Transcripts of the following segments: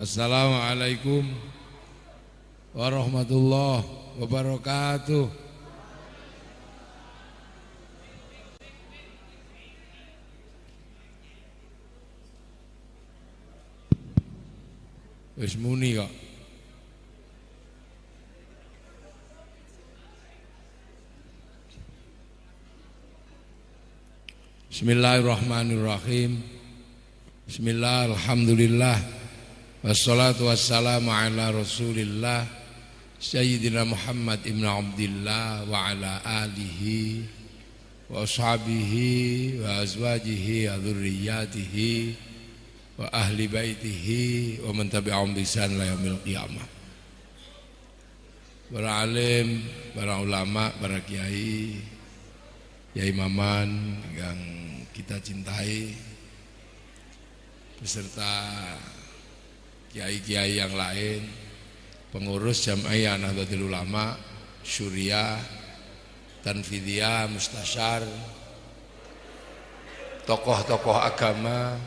Assalamualaikum warahmatullahi wabarakatuh. Wis muni kok. Bismillahirrahmanirrahim. Bismillah, alhamdulillah. Wassalatu wassalamu ala rasulillah Sayyidina Muhammad ibn Abdillah wa ala alihi wa ashabihi wa azwajihi wa dhurriyyatihi wa ahli baitihi wa man tabi'ahum bi ihsan ila yaumil qiyamah. Para alim, para ulama, para kiai, Kiai Maman yang kita cintai, beserta kiai-kiai yang lain, pengurus Jam'iyah Nahdlatul Ulama, Syuriah, Tanfidiyah, Mustasyar, tokoh-tokoh agama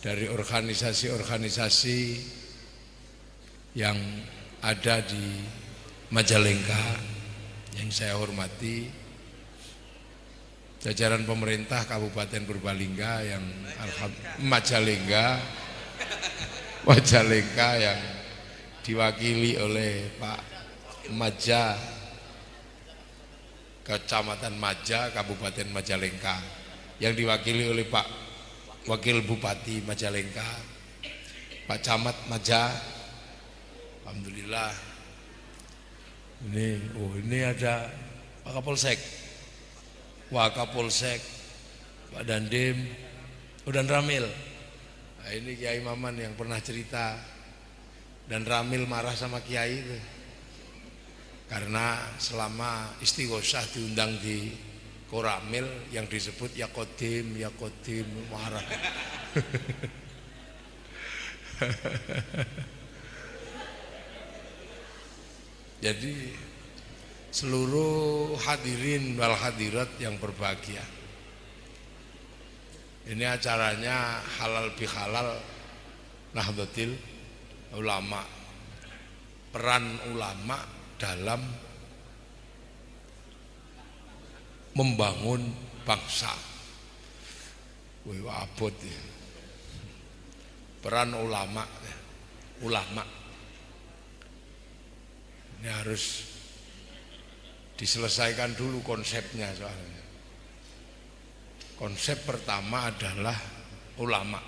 dari organisasi-organisasi yang ada di Majalengka yang saya hormati, jajaran pemerintah Kabupaten Purbalingga yang Majalengka yang diwakili oleh Pak Maja, Kecamatan Maja, Kabupaten Majalengka, yang diwakili oleh Pak Wakil Bupati Majalengka, Pak Camat Maja. Alhamdulillah. Ini ada Pak Kapolsek, Wakapolsek, Pak Dandim, dan Ramil. Nah, ini Kiai Maman yang pernah cerita, dan Ramil marah sama Kiai itu karena selama istighosah diundang di Koramil yang disebut ya Kodim marah. Jadi seluruh hadirin wal hadirat yang berbahagia, ini acaranya halal bihalal Nahdlatul Ulama. Peran ulama dalam membangun bangsa. Wah, abot ya. Peran ulama. Ini harus diselesaikan dulu konsepnya soalnya. Konsep pertama adalah ulama.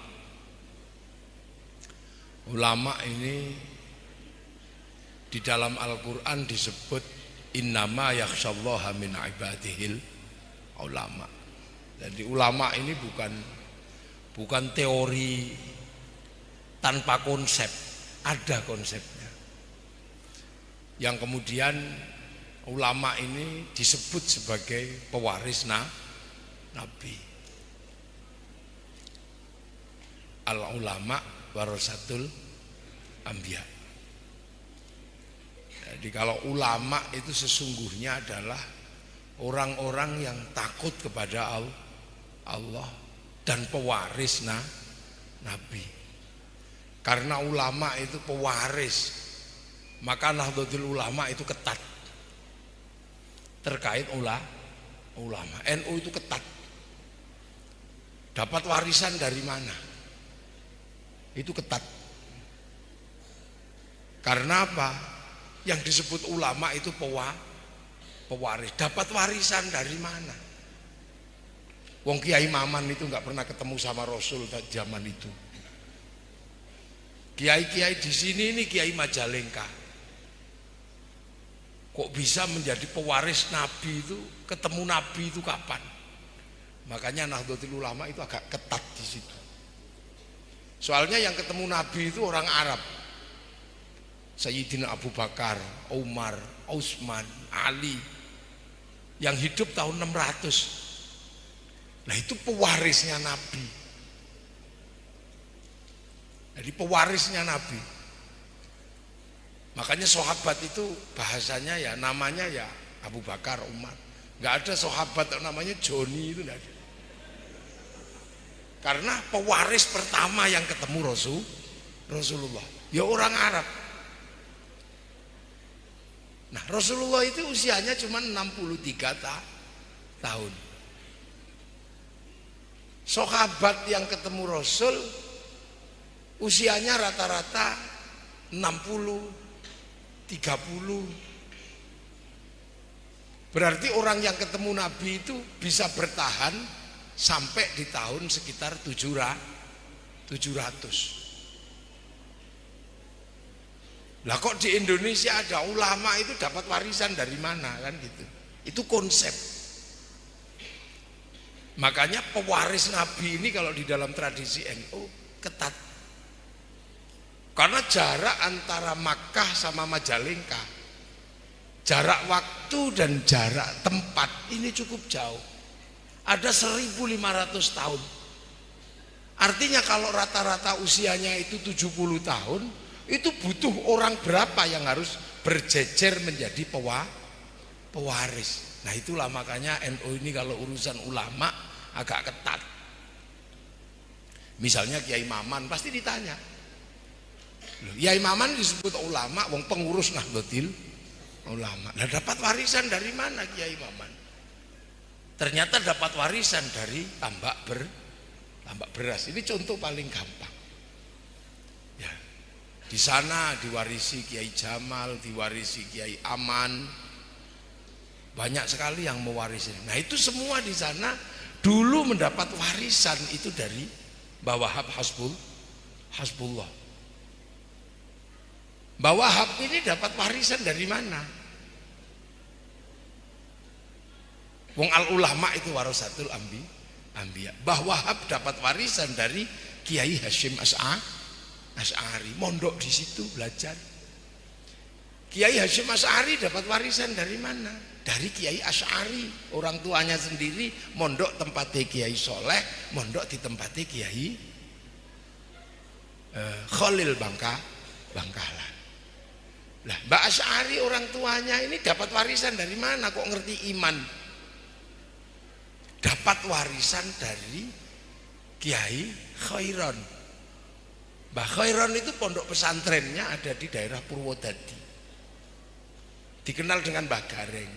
Ulama ini di dalam Al-Quran disebut innama yakhsyallaha min ibadihil ulama. Jadi ulama ini bukan teori tanpa konsep, ada konsepnya. Yang kemudian ulama ini disebut sebagai pewaris Nabi. Al-ulama warasatul anbiya. Jadi kalau ulama itu sesungguhnya adalah orang-orang yang takut kepada Allah dan pewaris Nabi. Karena ulama itu pewaris, maka Nahdlatul Ulama itu ketat terkait ulama. NU itu ketat. Dapat warisan dari mana? Itu ketat. Karena apa? Yang disebut ulama itu pewaris. Dapat warisan dari mana? Wong Kiai Maman itu nggak pernah ketemu sama Rasul zaman itu. Kiai-kiai di sini ini Kiai Majalengka. Kok bisa menjadi pewaris Nabi itu? Ketemu Nabi itu kapan? Makanya Nahdlatul Ulama itu agak ketat di situ. Soalnya yang ketemu Nabi itu orang Arab. Sayyidina Abu Bakar, Umar, Utsman, Ali, yang hidup tahun 600. Nah itu pewarisnya Nabi. Jadi pewarisnya Nabi. Makanya sahabat itu bahasanya ya namanya ya Abu Bakar, Umar. Gak ada sahabat namanya Joni, itu gak ada. Karena pewaris pertama yang ketemu Rasulullah? Ya orang Arab. Nah, Rasulullah itu usianya cuma 63 tahun. Sahabat yang ketemu Rasul usianya rata-rata 60, 30. Berarti orang yang ketemu Nabi itu bisa bertahan sampai di tahun sekitar 700. Lah kok di Indonesia ada ulama itu dapat warisan dari mana kan gitu. Itu konsep. Makanya pewaris Nabi ini kalau di dalam tradisi NU ketat. Karena jarak antara Makkah sama Majalengka, jarak waktu dan jarak tempat ini cukup jauh. Ada 1500 tahun. Artinya kalau rata-rata usianya itu 70 tahun, itu butuh orang berapa yang harus berjejer menjadi pewaris. Nah itulah makanya NU ini kalau urusan ulama agak ketat. Misalnya Kiai Maman pasti ditanya, Kiai Maman disebut ulama, wong pengurus Nahdlatul Ulama. Nah dapat warisan dari mana Kiai Maman? Ternyata dapat warisan dari tambak beras. Ini contoh paling gampang. Ya. Di sana diwarisi Kiai Jamal, diwarisi Kiai Aman. Banyak sekali yang mewarisi. Nah, itu semua di sana dulu mendapat warisan itu dari Mbah Wahab Hasbullah. Mbah Wahab ini dapat warisan dari mana? Wong al ulama itu warasatul anbiya. Mbah Wahab dapat warisan dari Kiai Hasyim Asy'ari, mondok di situ belajar. Kiai Hasyim Asy'ari dapat warisan dari mana? Dari Kiai Asy'ari, orang tuanya sendiri mondok tempatnya Kiai Soleh, mondok di tempatnya Kiai Khalil Bangkalan. Lah, Mbak Asy'ari orang tuanya ini dapat warisan dari mana? Kok ngerti iman? Dapat warisan dari Kiai Khairon. Mbah Khairon itu pondok pesantrennya ada di daerah Purwodadi. Dikenal dengan Mbah Gareng.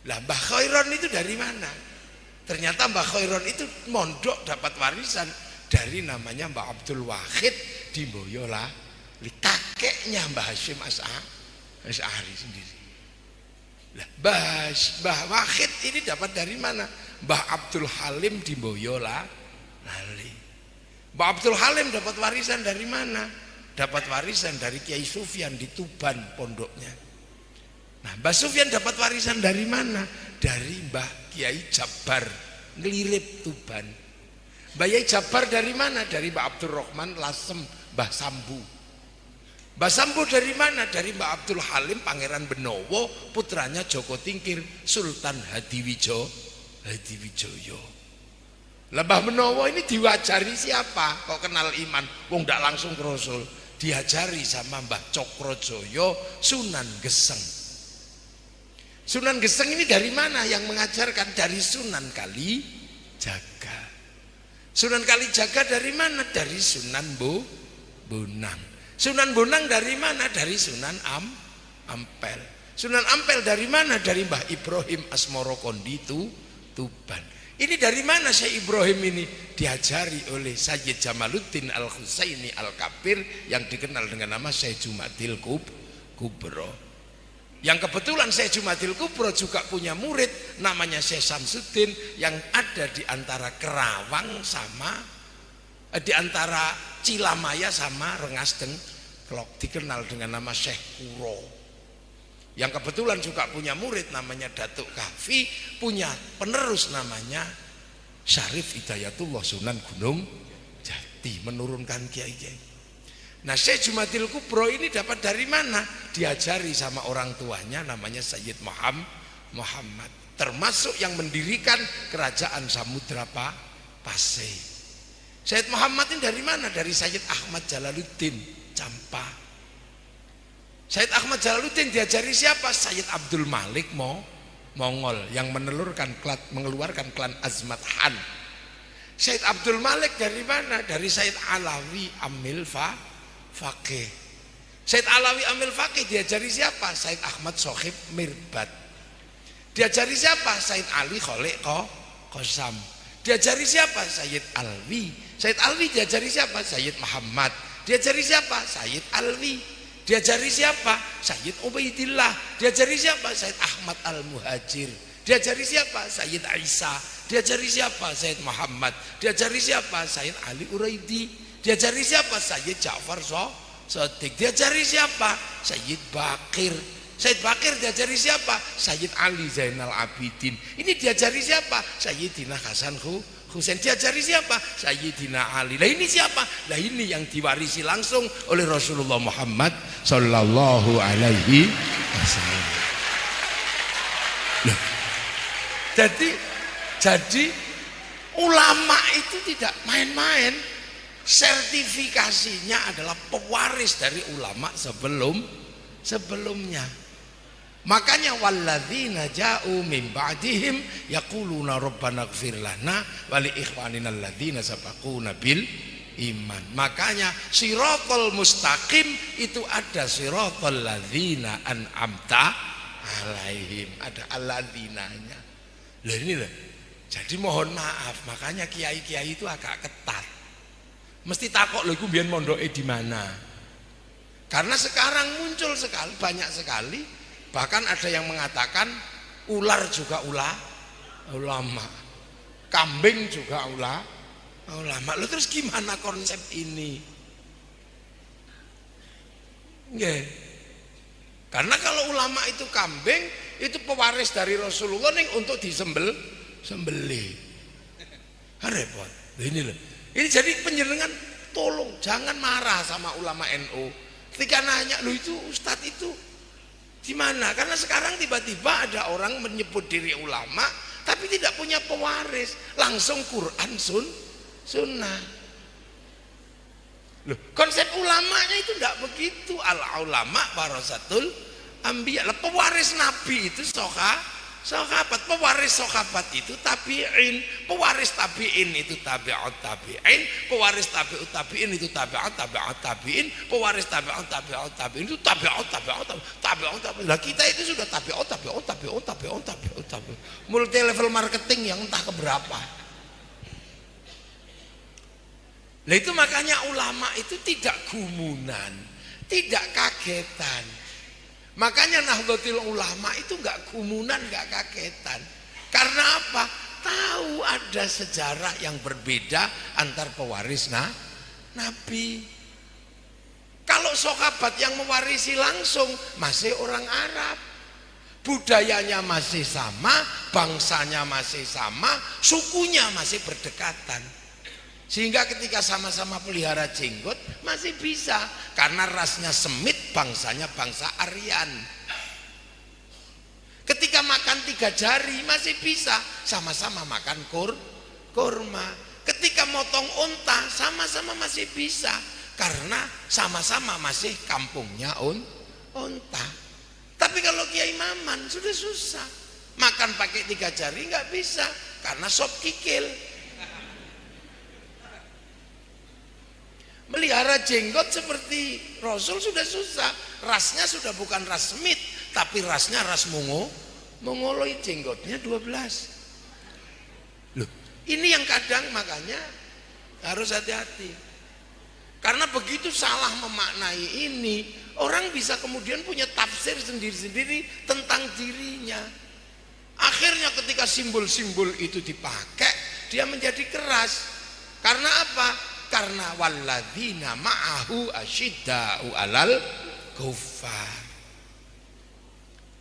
Lah Mbah Khairon itu dari mana? Ternyata Mbah Khairon itu mondok dapat warisan dari namanya Mbah Abdul Wahid di Boyolali. Kakeknya Mbah Hasyim Asy'ari sendiri. Lah Mbah Wahid ini dapat dari mana? Mbah Abdul Halim di Boyolali. Mbah Abdul Halim dapat warisan dari mana? Dapat warisan dari Kiai Sufyan di Tuban pondoknya. Nah, Mbah Sufyan dapat warisan dari mana? Dari Mbah Kiai Jabar Ngelirip Tuban. Mbah Kiai Jabar dari mana? Dari Mbah Abdurrahman Lasem Mbah Sambu. Mbah Sambu dari mana? Dari Mbah Abdul Halim Pangeran Benowo, putranya Joko Tingkir Sultan Hadiwijoyo. Lah Mbah Benowo ini diwajari siapa? Kok kenal iman? Wong ndak langsung ke Rasul. Diajari sama Mbah Cokrojoyo Sunan Geseng. Sunan Geseng ini dari mana yang mengajarkan? Dari Sunan Kalijaga. Sunan Kalijaga dari mana? Dari Sunan Bonang. Sunan Bonang dari mana? Dari Sunan Ampel. Sunan Ampel dari mana? Dari Mbah Ibrahim Asmoro Kondi Tuban. Ini dari mana Syekh Ibrahim ini? Diajari oleh Sayyid Jamaluddin Al-Husaini Al-Kabir yang dikenal dengan nama Syekh Jumadil Kubro. Yang kebetulan Syekh Jumadil Kubro juga punya murid namanya Syekh Samsuddin yang ada di antara Kerawang sama di antara Cilamaya sama Rengas Dengklok, dikenal dengan nama Syekh Kuro. Yang kebetulan juga punya murid namanya Datuk Kahfi, punya penerus namanya Syarif Hidayatullah Sunan Gunung Jati, menurunkan kiai-kiai. Nah Syekh Jumadil Kubro ini dapat dari mana? Diajari sama orang tuanya namanya Sayyid Muhammad, termasuk yang mendirikan kerajaan Samudra Pasai. Sayyid Muhammad ini dari mana? Dari Sayyid Ahmad Jalaluddin Campa. Sayyid Ahmad Jalaluddin diajari siapa? Sayyid Abdul Malik Mongol yang mengeluarkan klan Azmat Han. Said Abdul Malik dari mana? Dari Said Alawi Amil Faqih. Said Alawi Amil Faqih diajari siapa? Said Ahmad Sohib Mirbat. Diajari siapa? Said Ali Kholik Qasam. Diajari siapa? Sayyid Alwi. Sayyid Alwi diajari siapa? Sayyid Muhammad. Diajari siapa? Sayyid Alwi. Diajari siapa? Sayyid Ubaidillah. Diajari siapa? Sayyid Ahmad Al-Muhajir. Diajari siapa? Sayyid Isa. Diajari siapa? Sayyid Muhammad. Diajari siapa? Sayyid Ali Uraidi. Diajari siapa? Sayyid Ja'far Shadiq. Diajari siapa? Sayyid Bakir. Sayyid Bakir diajari siapa? Sayyid Ali Zainal Abidin. Ini diajari siapa? Sayyidina Hasan Husain. Diajari siapa? Sayyidina Ali. Lah ini siapa? Lah ini yang diwarisi langsung oleh Rasulullah Muhammad sallallahu alaihi wasallam. Jadi ulama itu tidak main-main. Sertifikasinya adalah pewaris dari ulama sebelumnya. Makanya walladzina ja'u min ba'dihim yaquluna rabbana ighfir lana wa li ikhwanina alladzina sabaquna bil iman. Makanya siratal mustaqim itu ada siratal ladzina an'amta alaihim, ada alladzinanya. Lah ini loh. Jadi mohon maaf, makanya kiai-kiai itu agak ketat. Mesti takok lho iku mbiyen mondoke di mana. Karena sekarang muncul sekali, banyak sekali, bahkan ada yang mengatakan ular juga ulama, kambing juga ulama. Lalu terus gimana konsep ini? Nggih. Karena kalau ulama itu kambing, itu pewaris dari Rasulullah ning untuk sembelih. Repot. Ini loh. Ini jadi penjenengan tolong jangan marah sama ulama NU. Ketika nanya, lu itu ustadz itu di mana? Karena sekarang tiba-tiba ada orang menyebut diri ulama tapi tidak punya pewaris, langsung Quran sunnah. Loh, konsep ulamanya itu tidak begitu. Al ulama warasatul anbiya. Pewaris nabi itu sahabat, pewaris sahabat itu tabi'in, pewaris tabi'in itu tabi'ut tabi'in, pewaris tabi'ut tabi'in itu tabi'ut tabi'in, pewaris tabi'ut tabi'in itu tabi'ut tabi'in. Lah kita itu sudah tabi'ut. Multi level marketing yang entah keberapa. Lah itu makanya ulama itu tidak gumunan, tidak kagetan. Makanya Nahdlatul Ulama itu enggak gumunan, enggak kagetan. Karena apa? Tahu ada sejarah yang berbeda antar pewaris Nabi. Kalau sahabat yang mewarisi langsung masih orang Arab, budayanya masih sama, bangsanya masih sama, sukunya masih berdekatan. Sehingga ketika sama-sama pelihara jenggot masih bisa, karena rasnya Semit, bangsanya bangsa Aryan. Ketika makan 3 jari masih bisa, sama-sama makan kurma. Ketika motong unta sama-sama masih bisa, karena sama-sama masih kampungnya unta. Tapi kalau Kiai Maman sudah susah, makan pakai 3 jari nggak bisa, karena sop kikil. Melihara jenggot seperti Rasul sudah susah. Rasnya sudah bukan ras Semit, tapi rasnya ras Mongoloi, jenggotnya 12. Loh, ini yang kadang makanya harus hati-hati. Karena begitu salah memaknai ini, orang bisa kemudian punya tafsir sendiri-sendiri tentang dirinya. Akhirnya ketika simbol-simbol itu dipakai, dia menjadi keras. Karena apa? Karena walladzina ma'ahu asyidda'u 'alal kuffar.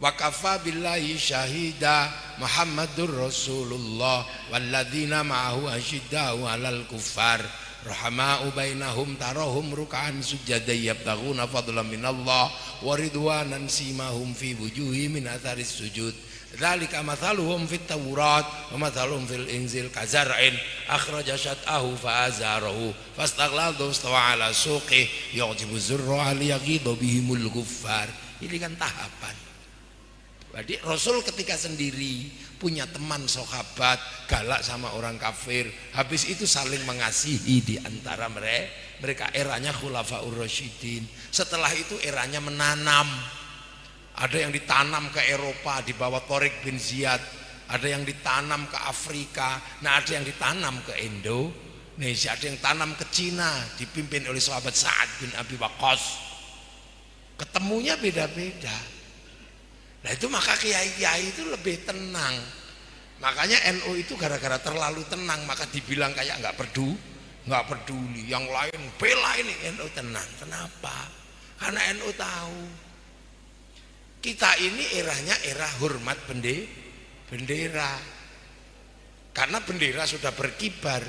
Wa kafa billahi syahida Muhammadur Rasulullah walladzina ma'ahu asyidda'u 'alal kuffar rahama'u bainahum tarahum ruk'an sujada yabtaghuna fadlan minallah wa ridwanan simahum fi wujuhihim min atharis sujud. Dzalika mathaluhum fit Taurat wa mathaluhum fil Injil kazar'in akhraja syat'ahu fa'azarahu fastaghladha wastawa 'ala suqih yu'jibu zurra liyaghidha bihimul kuffar. Ini kan tahapan. Jadi Rasul ketika sendiri punya teman sahabat galak sama orang kafir, habis itu saling mengasihi di antara mereka. Eranya Khulafaur Rasyidin. Setelah itu eranya menanam. Ada yang ditanam ke Eropa di bawah Tariq bin Ziyad, ada yang ditanam ke Afrika, nah ada yang ditanam ke Indonesia, ada yang tanam ke Cina dipimpin oleh sahabat Sa'ad bin Abi Waqqas. Ketemunya beda-beda. Nah itu maka kiai-kiai itu lebih tenang. Makanya NU itu gara-gara terlalu tenang maka dibilang kayak nggak peduli. Yang lain bela ini, NU tenang. Kenapa? Karena NU tahu kita ini eranya era hormat bendera. Karena bendera sudah berkibar.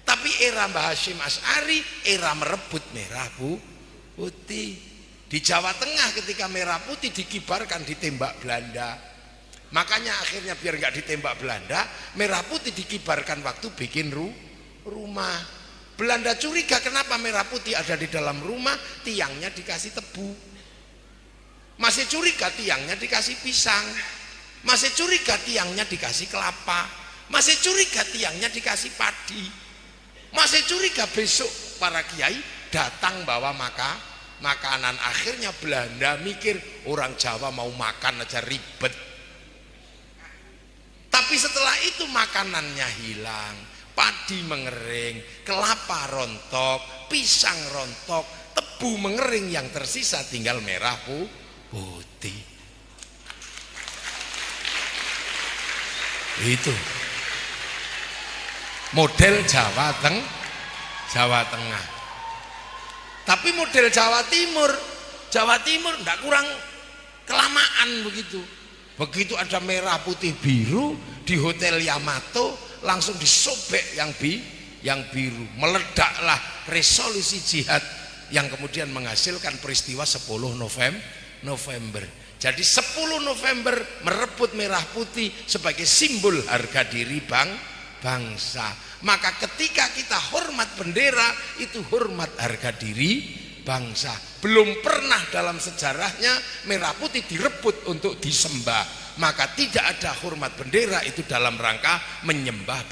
Tapi era Mbah Hasyim Asy'ari era merebut merah putih. Di Jawa Tengah ketika merah putih dikibarkan ditembak Belanda. Makanya akhirnya biar nggak ditembak Belanda, merah putih dikibarkan waktu bikin rumah. Belanda curiga kenapa merah putih ada di dalam rumah, tiangnya dikasih tebu. Masih curiga tiangnya dikasih pisang. Masih curiga tiangnya dikasih kelapa. Masih curiga tiangnya dikasih padi. Masih curiga besok para kiai datang bawa makanan. Akhirnya Belanda mikir orang Jawa mau makan aja ribet. Tapi setelah itu makanannya hilang, padi mengering, kelapa rontok, pisang rontok, tebu mengering, yang tersisa tinggal merah putih. Itu model Jawa Tengah. Tapi model Jawa Timur enggak kurang kelamaan begitu. Begitu ada merah putih biru di Hotel Yamato langsung disobek yang biru. Meledaklah resolusi jihad yang kemudian menghasilkan peristiwa 10 November. Jadi 10 November merebut merah putih sebagai simbol harga diri bangsa. Maka ketika kita hormat bendera, itu hormat harga diri bangsa. Belum pernah dalam sejarahnya merah putih direbut untuk disembah. Maka tidak ada hormat bendera itu dalam rangka menyembah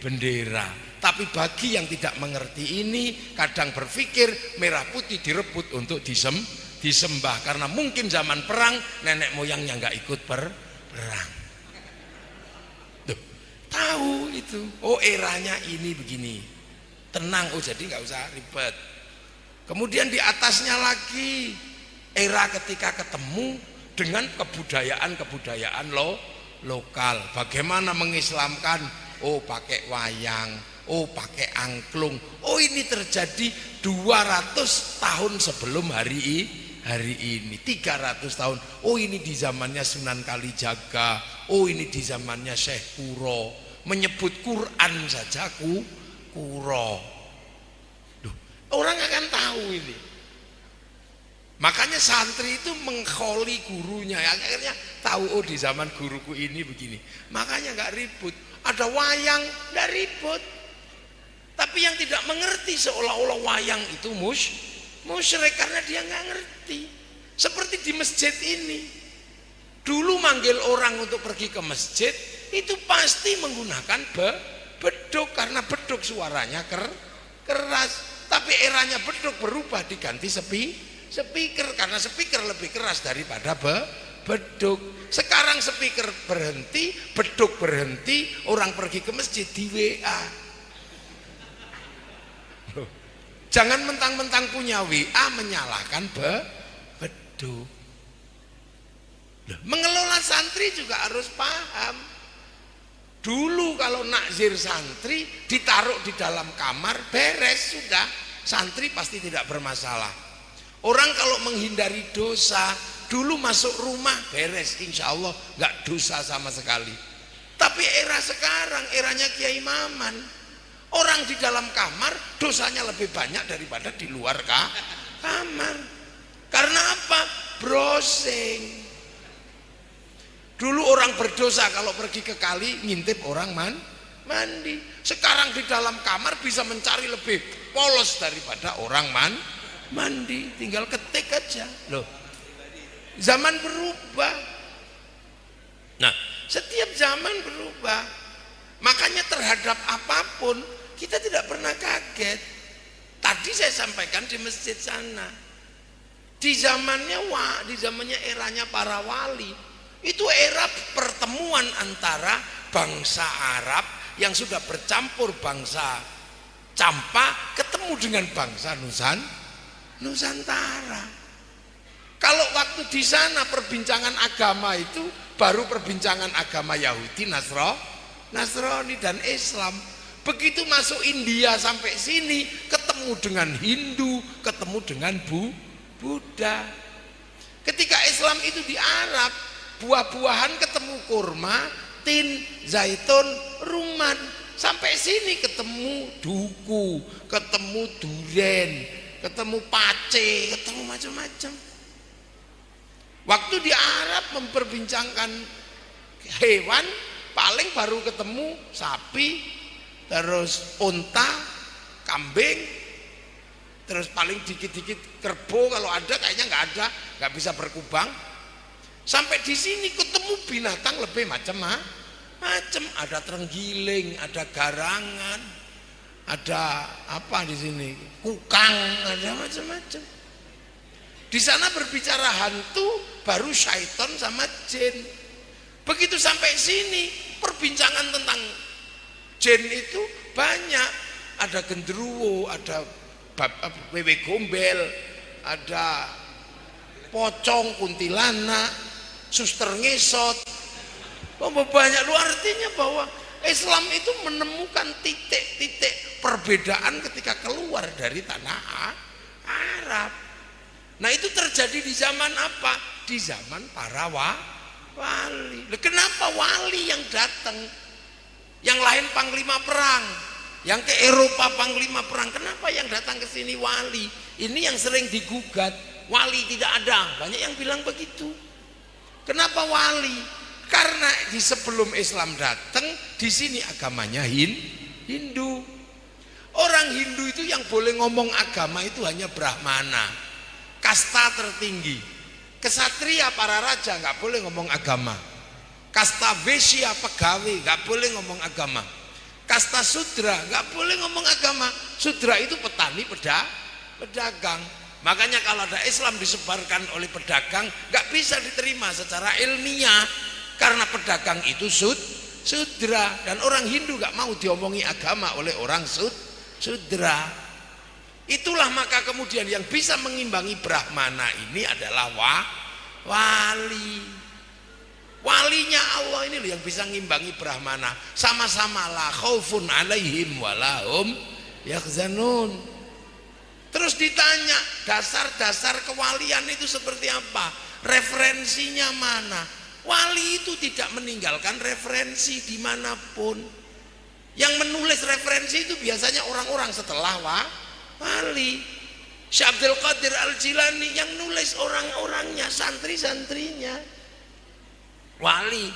bendera. Tapi bagi yang tidak mengerti ini, kadang berpikir merah putih direbut untuk disembah. Karena mungkin zaman perang nenek moyangnya nggak ikut perang. Tahu itu, oh eranya ini begini, tenang, oh jadi nggak usah ribet. Kemudian di atasnya lagi era ketika ketemu dengan kebudayaan lokal. Bagaimana mengislamkan? Oh pakai wayang, oh pakai angklung. Oh ini terjadi 200 tahun sebelum hari ini, 300 tahun. Oh ini di zamannya Sunan Kalijaga. Oh ini di zamannya Syekh Kuro. Menyebut Quran saja kuro. Duh, orang akan tahu ini. Makanya santri itu mengkholi gurunya. Akhirnya tahu, oh di zaman guruku ini begini. Makanya nggak ribut. Ada wayang nggak ribut. Tapi yang tidak mengerti seolah-olah wayang itu musyrik karena dia nggak ngerti. Seperti di masjid ini, dulu manggil orang untuk pergi ke masjid itu pasti menggunakan beduk karena beduk suaranya keras. Tapi eranya beduk berubah diganti speaker karena speaker lebih keras daripada beduk. Sekarang speaker berhenti, beduk berhenti, orang pergi ke masjid di WA. Jangan mentang-mentang punya WA menyalahkan beduk. Mengelola santri juga harus paham. Dulu kalau nakzir santri ditaruh di dalam kamar, beres sudah, santri pasti tidak bermasalah. Orang kalau menghindari dosa, dulu masuk rumah beres, insya Allah nggak dosa sama sekali. Tapi era sekarang, eranya Kiai Maman, orang di dalam kamar dosanya lebih banyak daripada di luar kamar. Karena apa? Browsing. Dulu orang berdosa kalau pergi ke kali ngintip orang mandi. Sekarang di dalam kamar bisa mencari lebih polos daripada orang mandi. Tinggal ketik aja. Loh, zaman berubah. Nah, setiap zaman berubah. Makanya terhadap apapun kita tidak pernah kaget. Tadi saya sampaikan di masjid sana. Di zamannya eranya para wali, itu era pertemuan antara bangsa Arab yang sudah bercampur bangsa Campa ketemu dengan bangsa Nusantara. Kalau waktu di sana perbincangan agama itu baru perbincangan agama Yahudi, Nasrani dan Islam. Begitu masuk India sampai sini ketemu dengan Hindu, ketemu dengan Buddha. Ketika Islam itu di Arab, buah-buahan ketemu kurma, tin, zaitun, rumman. Sampai sini ketemu duku, ketemu duren, ketemu pace, ketemu macam-macam. Waktu di Arab memperbincangkan hewan, paling baru ketemu sapi, terus unta, kambing, terus paling dikit-dikit kerbau, kalau ada kayaknya nggak bisa berkubang. Sampai di sini ketemu binatang lebih macam-macam, ada terenggiling, ada garangan, ada apa di sini, kukang, ada macam-macam. Di sana berbicara hantu, baru syaitan sama jin. Begitu sampai sini perbincangan tentang jin itu banyak. Ada genderuwo, ada wewe gombel, ada pocong, kuntilanak, suster ngesot. Banyak. Lu artinya bahwa Islam itu menemukan titik-titik perbedaan ketika keluar dari tanah Arab. Nah, itu terjadi di zaman apa? Di zaman para wali. Kenapa wali yang datang? Yang lain panglima perang, yang ke Eropa panglima perang. Kenapa yang datang ke sini wali? Ini yang sering digugat. Wali tidak ada. Banyak yang bilang begitu. Kenapa wali? Karena di sebelum Islam datang, di sini agamanya Hindu. Orang Hindu itu yang boleh ngomong agama itu hanya Brahmana, kasta tertinggi. Kesatria para raja nggak boleh ngomong agama. Kasta Vesya pegawai nggak boleh ngomong agama. Kasta Sudra nggak boleh ngomong agama. Sudra itu petani, pedagang. Makanya kalau ada Islam disebarkan oleh pedagang nggak bisa diterima secara ilmiah. Karena pedagang itu sudra, dan orang Hindu gak mau diomongi agama oleh orang sudra. Itulah maka kemudian yang bisa mengimbangi Brahmana ini adalah wali. Walinya Allah ini loh yang bisa mengimbangi Brahmana. Sama-sama la khaufun alaihim walahum yahzanun. Terus ditanya dasar-dasar kewalian itu seperti apa? Referensinya mana? Wali itu tidak meninggalkan referensi dimanapun. Yang menulis referensi itu biasanya orang-orang setelah wali. Syekh Abdul Qadir Al-Jilani yang nulis orang-orangnya, santri-santrinya. Wali.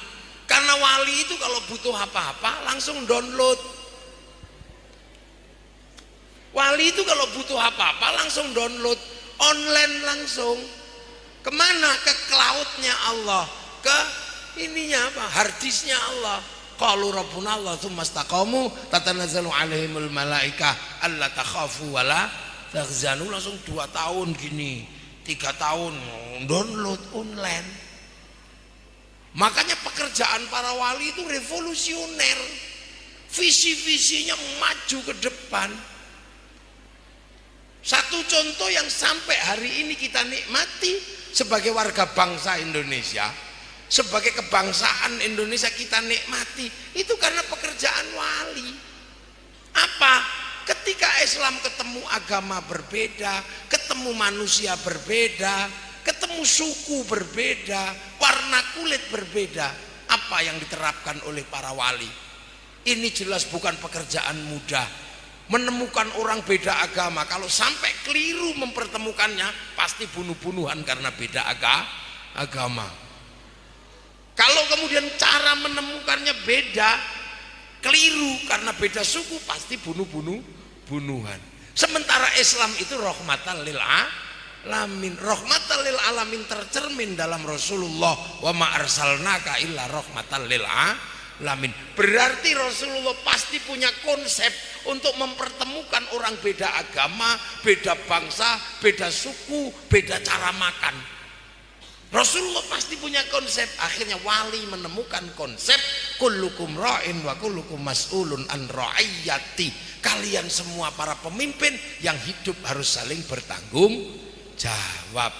Karena wali itu kalau butuh apa-apa langsung download. Wali itu kalau butuh apa-apa langsung download, online langsung. Kemana? Ke cloudnya Allah, ke ininya apa? Harddisknya Allah. Qalu rabbuna Allah tsumma istaqamu tatanazzalu alaihimul malaikah alla takhafu wala tahzanu. Langsung 2 tahun gini, 3 tahun download online. Makanya pekerjaan para wali itu revolusioner. Visi-visinya maju ke depan. Satu contoh yang sampai hari ini kita nikmati sebagai warga bangsa Indonesia, sebagai kebangsaan Indonesia kita nikmati, itu karena pekerjaan wali. Apa? Ketika Islam ketemu agama berbeda, ketemu manusia berbeda, ketemu suku berbeda, warna kulit berbeda, apa yang diterapkan oleh para wali? Ini jelas bukan pekerjaan mudah. Menemukan orang beda agama, kalau sampai keliru mempertemukannya, pasti bunuh-bunuhan karena beda agama. Kalau kemudian cara menemukannya beda, keliru karena beda suku, pasti bunuhan. Sementara Islam itu rahmatan alamin. Rahmatan lil alamin tercermin dalam Rasulullah, wa ma arsalnaka illa rahmatan lil alamin. Berarti Rasulullah pasti punya konsep untuk mempertemukan orang beda agama, beda bangsa, beda suku, beda cara makan. Rasulullah pasti punya konsep. Akhirnya wali menemukan konsep kullukum ra'in wa kullukum mas'ulun an ra'iyati. Kalian semua para pemimpin yang hidup harus saling bertanggung jawab.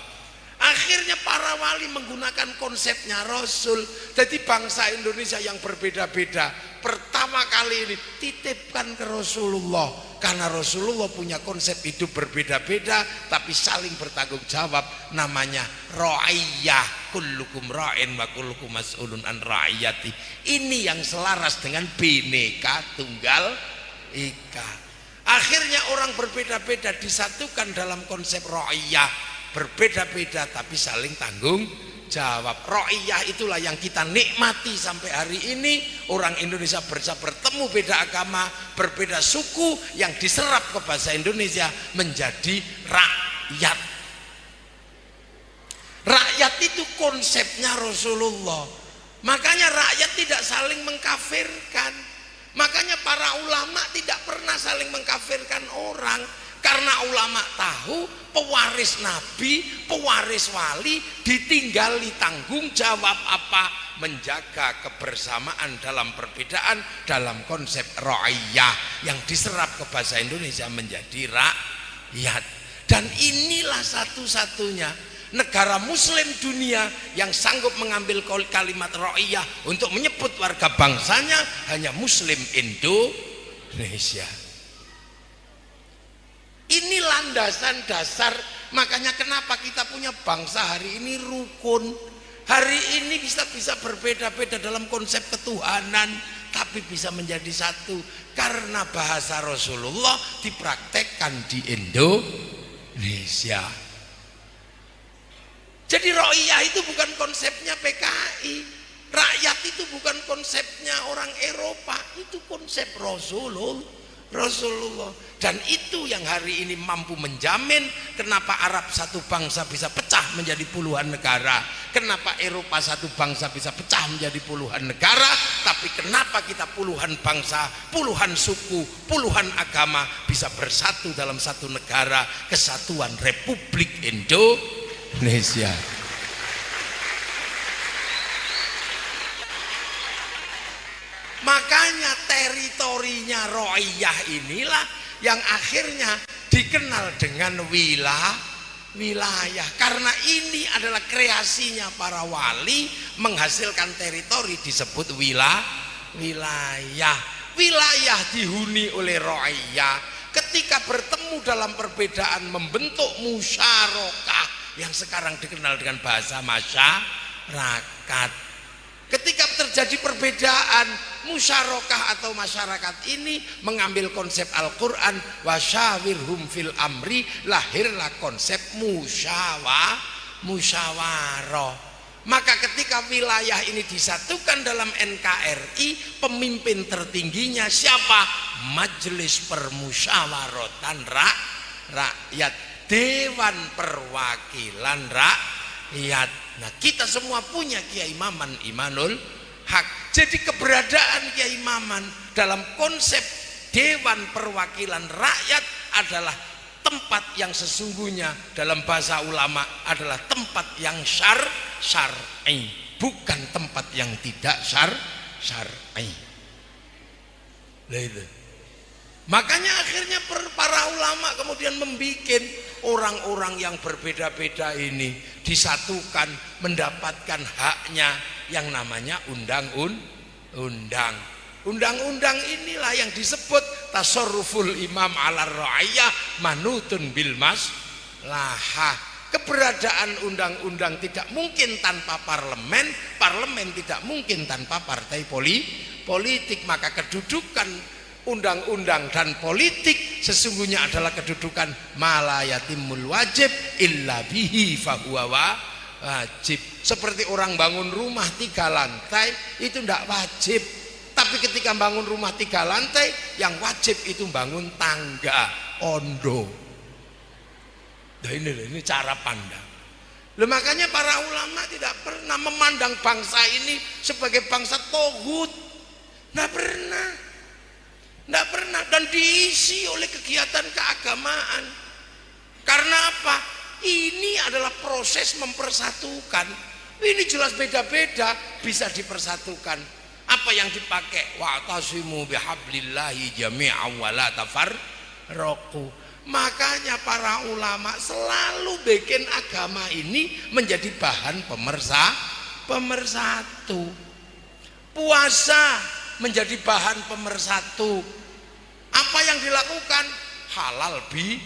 Akhirnya para wali menggunakan konsepnya Rasul. Jadi bangsa Indonesia yang berbeda-beda pertama kali ini titipkan ke Rasulullah, karena Rasulullah punya konsep hidup berbeda-beda tapi saling bertanggung jawab. Namanya ra'iyah, kullukum ra'in wa kullukum mas'ulun an ra'iyati. Ini yang selaras dengan Bhinneka Tunggal Ika. Akhirnya orang berbeda-beda disatukan dalam konsep ra'iyah, berbeda-beda tapi saling tanggung jawab. Ra'iyah itulah yang kita nikmati sampai hari ini. Orang Indonesia bisa bertemu beda agama, berbeda suku, yang diserap ke bahasa Indonesia menjadi rakyat. Rakyat itu konsepnya Rasulullah. Makanya rakyat tidak saling mengkafirkan. Makanya para ulama tidak pernah saling mengkafirkan orang. Karena ulama tahu pewaris Nabi, pewaris wali ditinggali tanggung jawab apa? Menjaga kebersamaan dalam perbedaan dalam konsep ra'iyah yang diserap ke bahasa Indonesia menjadi rakyat. Dan inilah satu-satunya negara muslim dunia yang sanggup mengambil kalimat ra'iyah untuk menyebut warga bangsanya hanya muslim Indonesia. Ini landasan dasar. Makanya kenapa kita punya bangsa hari ini rukun. Hari ini bisa berbeda-beda dalam konsep ketuhanan, tapi bisa menjadi satu karena bahasa Rasulullah dipraktekkan di Indonesia. Jadi ra'iyah itu bukan konsepnya PKI. Rakyat itu bukan konsepnya orang Eropa. Itu konsep Rasulullah. Dan itu yang hari ini mampu menjamin kenapa Arab satu bangsa bisa pecah menjadi puluhan negara, kenapa Eropa satu bangsa bisa pecah menjadi puluhan negara, tapi kenapa kita puluhan bangsa, puluhan suku, puluhan agama bisa bersatu dalam satu negara, kesatuan Republik Indonesia. Makanya teritorinya ra'iyah inilah yang akhirnya dikenal dengan wilayah. Karena ini adalah kreasinya para wali, menghasilkan teritori disebut wilayah. Wilayah dihuni oleh ra'iyah. Ketika bertemu dalam perbedaan membentuk musyarakah yang sekarang dikenal dengan bahasa masyarakat. Ketika terjadi perbedaan, musyarakah atau masyarakat ini mengambil konsep Al-Quran, wasyawirhum fil amri, lahirlah konsep musyawarah. Maka ketika wilayah ini disatukan dalam NKRI, pemimpin tertingginya siapa? Majelis Permusyawaratan Rakyat, Dewan Perwakilan Rakyat. Nah, kita semua punya Kiai Maman Imanul Haq. Jadi keberadaan Kiai Maman dalam konsep Dewan Perwakilan Rakyat adalah tempat yang sesungguhnya dalam bahasa ulama adalah tempat yang syar'i, bukan tempat yang tidak syar'i. Makanya akhirnya para ulama kemudian membuat orang-orang yang berbeda-beda ini disatukan, mendapatkan haknya yang namanya undang-undang. Undang-undang inilah yang disebut tasarruful imam ala ra'iyah manutun bil maslahah. Keberadaan undang-undang tidak mungkin tanpa parlemen, parlemen tidak mungkin tanpa partai politik. Maka kedudukan undang-undang dan politik sesungguhnya adalah kedudukan malayatimul wajib illa bihi fahuwa wajib. Seperti orang bangun rumah 3 lantai itu tidak wajib, tapi ketika bangun rumah 3 lantai yang wajib itu bangun tangga ondo. Nah ini cara pandang. Loh, makanya para ulama tidak pernah memandang bangsa ini sebagai bangsa tohut. Nggak pernah. Nggak pernah. Dan diisi oleh kegiatan keagamaan. Karena apa? Ini adalah proses mempersatukan. Ini jelas beda-beda bisa dipersatukan. Apa yang dipakai? Wa'tasimu bihablillahi jami'an wa la tafarraqu. Makanya para ulama selalu bikin agama ini menjadi bahan pemersatu. Puasa menjadi bahan pemersatu. Apa yang dilakukan? Halal bi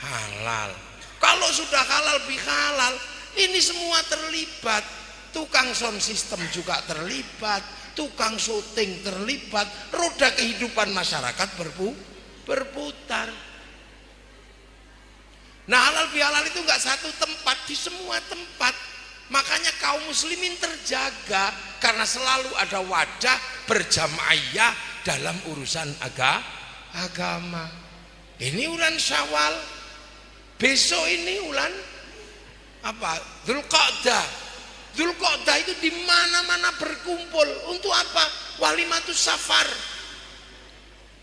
halal. Kalau sudah halal bi halal, ini semua terlibat. Tukang sound system juga terlibat, tukang syuting terlibat, roda kehidupan masyarakat berputar. Nah, halal bihalal itu enggak satu tempat, di semua tempat. Makanya kaum muslimin terjaga karena selalu ada wadah berjamaiyah dalam urusan agama. Ini bulan Syawal. Besok ini bulan apa? Dzulqa'dah. Dzulqa'dah itu di mana-mana berkumpul untuk apa? Walimatus safar.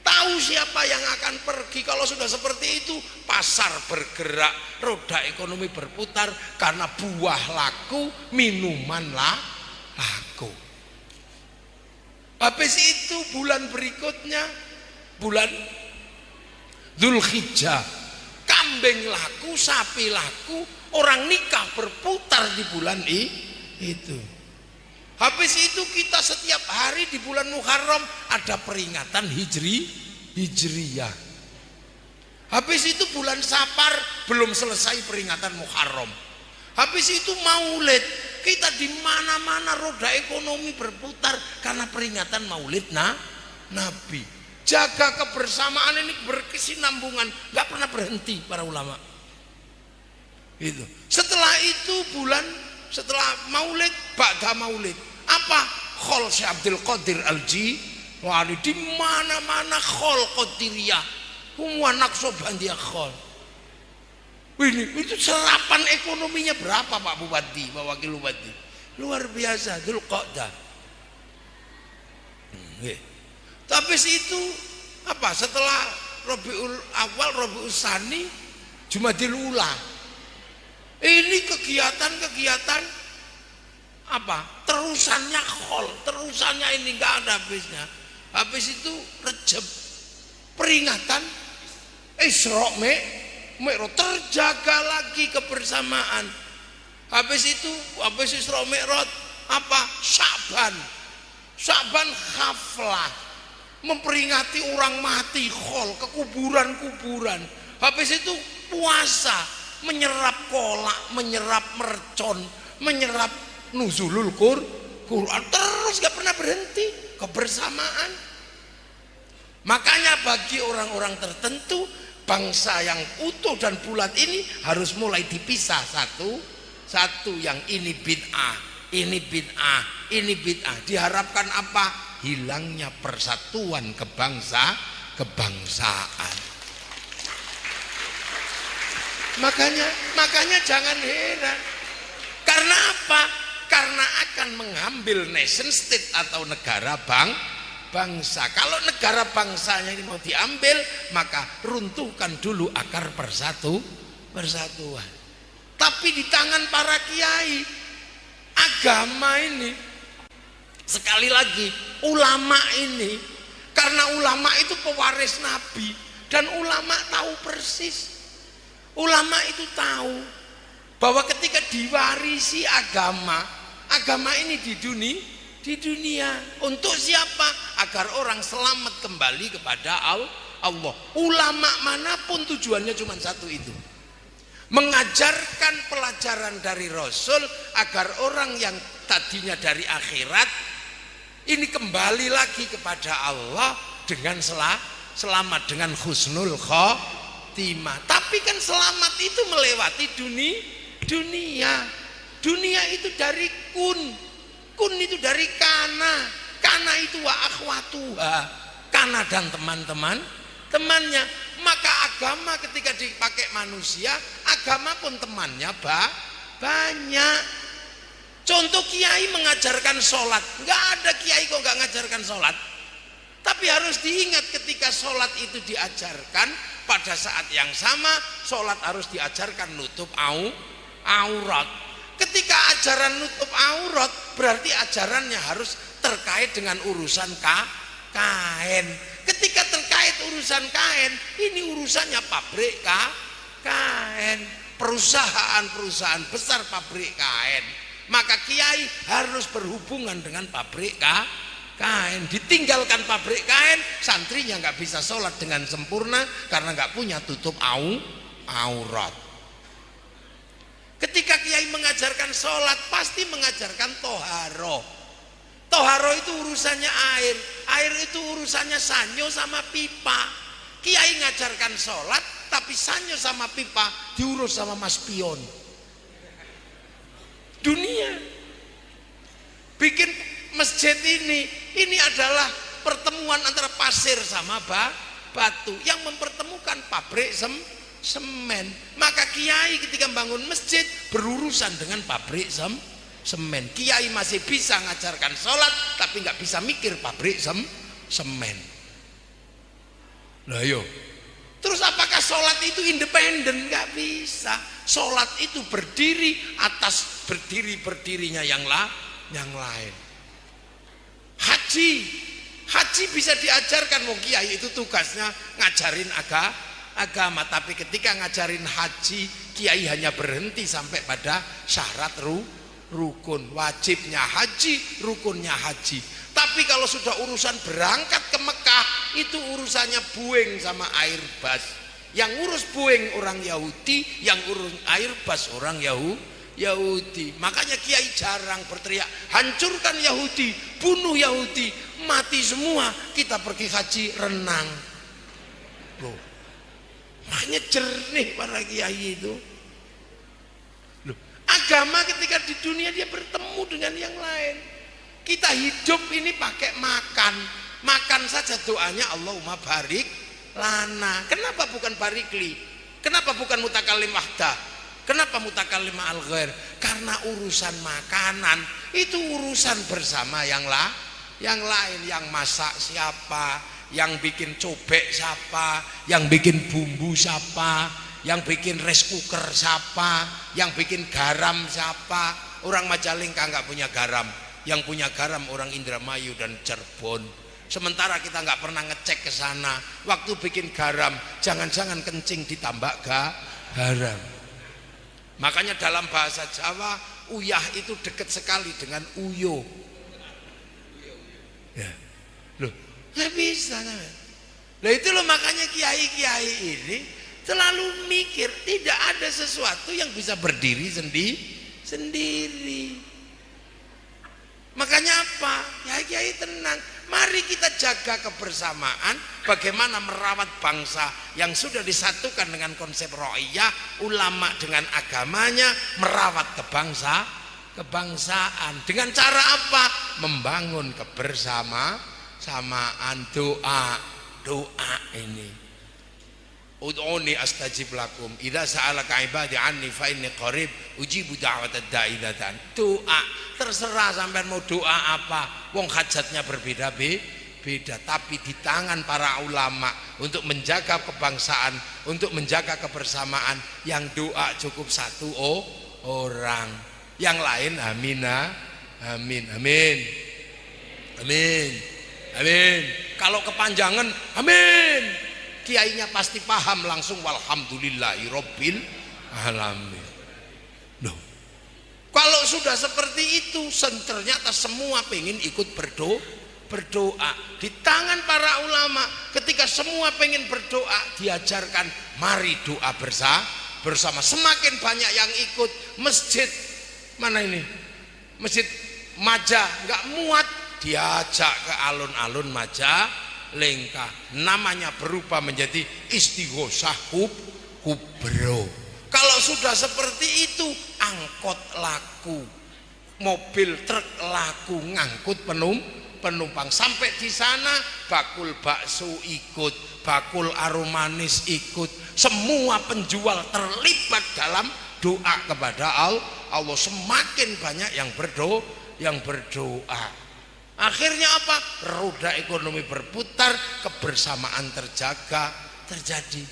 Tahu siapa yang akan pergi. Kalau sudah seperti itu, pasar bergerak, roda ekonomi berputar karena buah laku, minuman laku. Habis itu bulan berikutnya, bulan Dzulhijjah, kambing laku, sapi laku, orang nikah berputar di bulan itu. Habis itu kita setiap hari di bulan Muharram ada peringatan Hijriyah. Habis itu bulan Safar belum selesai peringatan Muharram. Habis itu Maulid, kita di mana-mana roda ekonomi berputar karena peringatan Maulid Nabi. Jaga kebersamaan ini berkesinambungan, nggak pernah berhenti para ulama. Itu. Setelah itu setelah Maulid, ba'da Maulid, apa? Khol Syekh Abdul Qadir Al-Jilani, di mana-mana khol Qadiriyah, semua Naqsabandiyah khol. Ini itu serapan ekonominya berapa Pak Bupati, Pak Wakil Bupati? Luar biasa, Dzulqa'dah. Tapi itu apa? Setelah Rabiul Awal, Rabiul Tsani, Jumadil Ula. Ini kegiatan apa? Terusannya khol, terusannya ini enggak ada habisnya. Habis itu Rejab, peringatan Isra Mi'raj, terjaga lagi kebersamaan. Habis Isra Mi'raj apa? Sya'ban haflah, memperingati orang mati, khol, kekuburan. Habis itu puasa, menyerap kolak, menyerap mercon, menyerap nuzulul Quran, terus gak pernah berhenti kebersamaan. Makanya bagi orang-orang tertentu, bangsa yang utuh dan bulat ini harus mulai dipisah satu yang ini bid'ah, ini bid'ah, ini bid'ah. Diharapkan apa? Hilangnya persatuan kebangsaan. Makanya jangan heran. Karena apa? Karena akan mengambil nation state atau negara bangsa. Kalau negara bangsanya ini mau diambil, maka runtuhkan dulu akar persatuan. Tapi di tangan para kiai, agama ini, sekali lagi, ulama ini, karena ulama itu pewaris Nabi, dan ulama tahu persis. Ulama itu tahu bahwa ketika diwarisi agama ini di dunia untuk siapa? Agar orang selamat kembali kepada Allah. Ulama manapun tujuannya cuma satu itu, mengajarkan pelajaran dari Rasul agar orang yang tadinya dari akhirat ini kembali lagi kepada Allah dengan selamat, dengan husnul khotimah. Tapi kan selamat itu melewati dunia itu dari kun itu dari kana itu wa akhwatuha, kana dan temannya. Maka agama ketika dipakai manusia, agama pun temannya banyak. Contoh kiai mengajarkan sholat, nggak ada kiai kok nggak ngajarkan sholat. Tapi harus diingat ketika sholat itu diajarkan, pada saat yang sama sholat harus diajarkan nutup aurat. Ketika ajaran nutup aurat, berarti ajarannya harus terkait dengan urusan kain. Ketika terkait urusan kain, ini urusannya pabrik kain, perusahaan besar pabrik kain. Maka kiai harus berhubungan dengan pabrik kain. Ditinggalkan pabrik kain, santrinya nggak bisa sholat dengan sempurna karena nggak punya tutup aurat. Ketika kiai mengajarkan sholat, pasti mengajarkan toharo. Toharo itu urusannya air. Air itu urusannya sanyo sama pipa. Kiai ngajarkan sholat, tapi sanyo sama pipa diurus sama mas pion. Dunia bikin masjid ini adalah pertemuan antara pasir sama batu yang mempertemukan pabrik semen. Maka kiai ketika bangun masjid berurusan dengan pabrik semen. Kiai masih bisa ngajarkan sholat tapi nggak bisa mikir pabrik semen. Nah yo, terus apakah sholat itu independen? Nggak bisa. Sholat itu berdiri atas berdirinya yang lain. Haji bisa diajarkan, wong kiai itu tugasnya ngajarin agama. Tapi ketika ngajarin haji, kiai hanya berhenti sampai pada syarat rukun. Wajibnya haji, rukunnya haji. Tapi kalau sudah urusan berangkat ke Mekah, itu urusannya Boeing sama Airbus. Yang urus Boeing orang Yahudi, yang urus Airbus orang Yahudi. Makanya kiai jarang berteriak, hancurkan Yahudi, bunuh Yahudi, mati semua, kita pergi haji renang. Loh, makanya jernih para kiai itu. Loh, agama ketika di dunia dia bertemu dengan yang lain. Kita hidup ini pakai makan saja doanya Allahumma barik lana. Kenapa bukan barikli? Kenapa bukan mutakallim wahdah? Kenapa mutakallim al ghair? Karena urusan makanan itu urusan bersama yang lain. Yang masak siapa, yang bikin cobek siapa, yang bikin bumbu siapa, yang bikin rice cooker siapa, yang bikin garam siapa. Orang Majalengka nggak punya garam, yang punya garam orang Indramayu dan Cirebon. Sementara kita nggak pernah ngecek ke sana. Waktu bikin garam, jangan-jangan kencing ditambah garam. Makanya dalam bahasa Jawa, uyah itu dekat sekali dengan uyo. Ya, loh, nggak bisa. Nah itu loh makanya kiai-kiai ini selalu mikir tidak ada sesuatu yang bisa berdiri sendiri. Makanya apa? Kiai tenang. Mari kita jaga kebersamaan. Bagaimana merawat bangsa yang sudah disatukan dengan konsep ro'iyah, ulama dengan agamanya, merawat kebangsaan. Dengan cara apa? Membangun kebersamaan, doa ini. Ud'uni astajib lakum idza sa'alaka ibadi anni fa inni qarib ujibu da'watad da'i idzan. Doa, terserah sampean mau doa apa, wong hajatnya berbeda-beda, tapi di tangan para ulama untuk menjaga kebangsaan, untuk menjaga kebersamaan, yang doa cukup satu orang, yang lain amin. Kalau kepanjangan amin, kiainya pasti paham langsung walhamdulillahi robbil alamin. Loh, kalau sudah seperti itu, ternyata semua pengen ikut berdoa. Di tangan para ulama, ketika semua pengen berdoa, diajarkan mari doa bersama. Semakin banyak yang ikut. Masjid mana ini? Masjid Maja nggak muat, diajak ke alun-alun Majalengka, namanya berubah menjadi Istighosah Kubro. Kalau sudah seperti itu, angkot laku, mobil truk laku ngangkut penumpang. Sampai di sana bakul bakso ikut, bakul aromanis ikut, semua penjual terlibat dalam doa kepada Allah. Semakin banyak yang berdoa. Akhirnya apa? Roda ekonomi berputar, kebersamaan terjadi.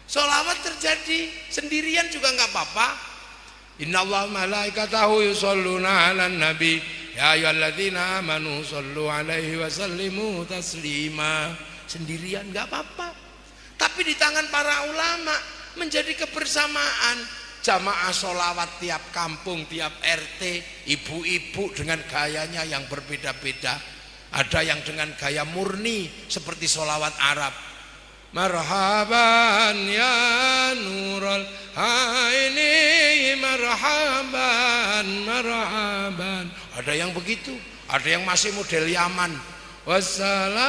Sholawat terjadi, sendirian juga nggak apa-apa. Innallaha malaikatahu yusholluna 'alan nabi ya ayyuhalladzina amanu shollu 'alaihi wa sallimu taslima. Sendirian nggak apa-apa. Tapi di tangan para ulama menjadi kebersamaan. Jamaah sholawat tiap kampung, tiap RT, ibu-ibu dengan gayanya yang berbeda-beda. Ada yang dengan gaya murni seperti sholawat Arab. Marhaban ya nurul haini, marhaban. Ada yang begitu, ada yang masih model Yaman. Wassalamun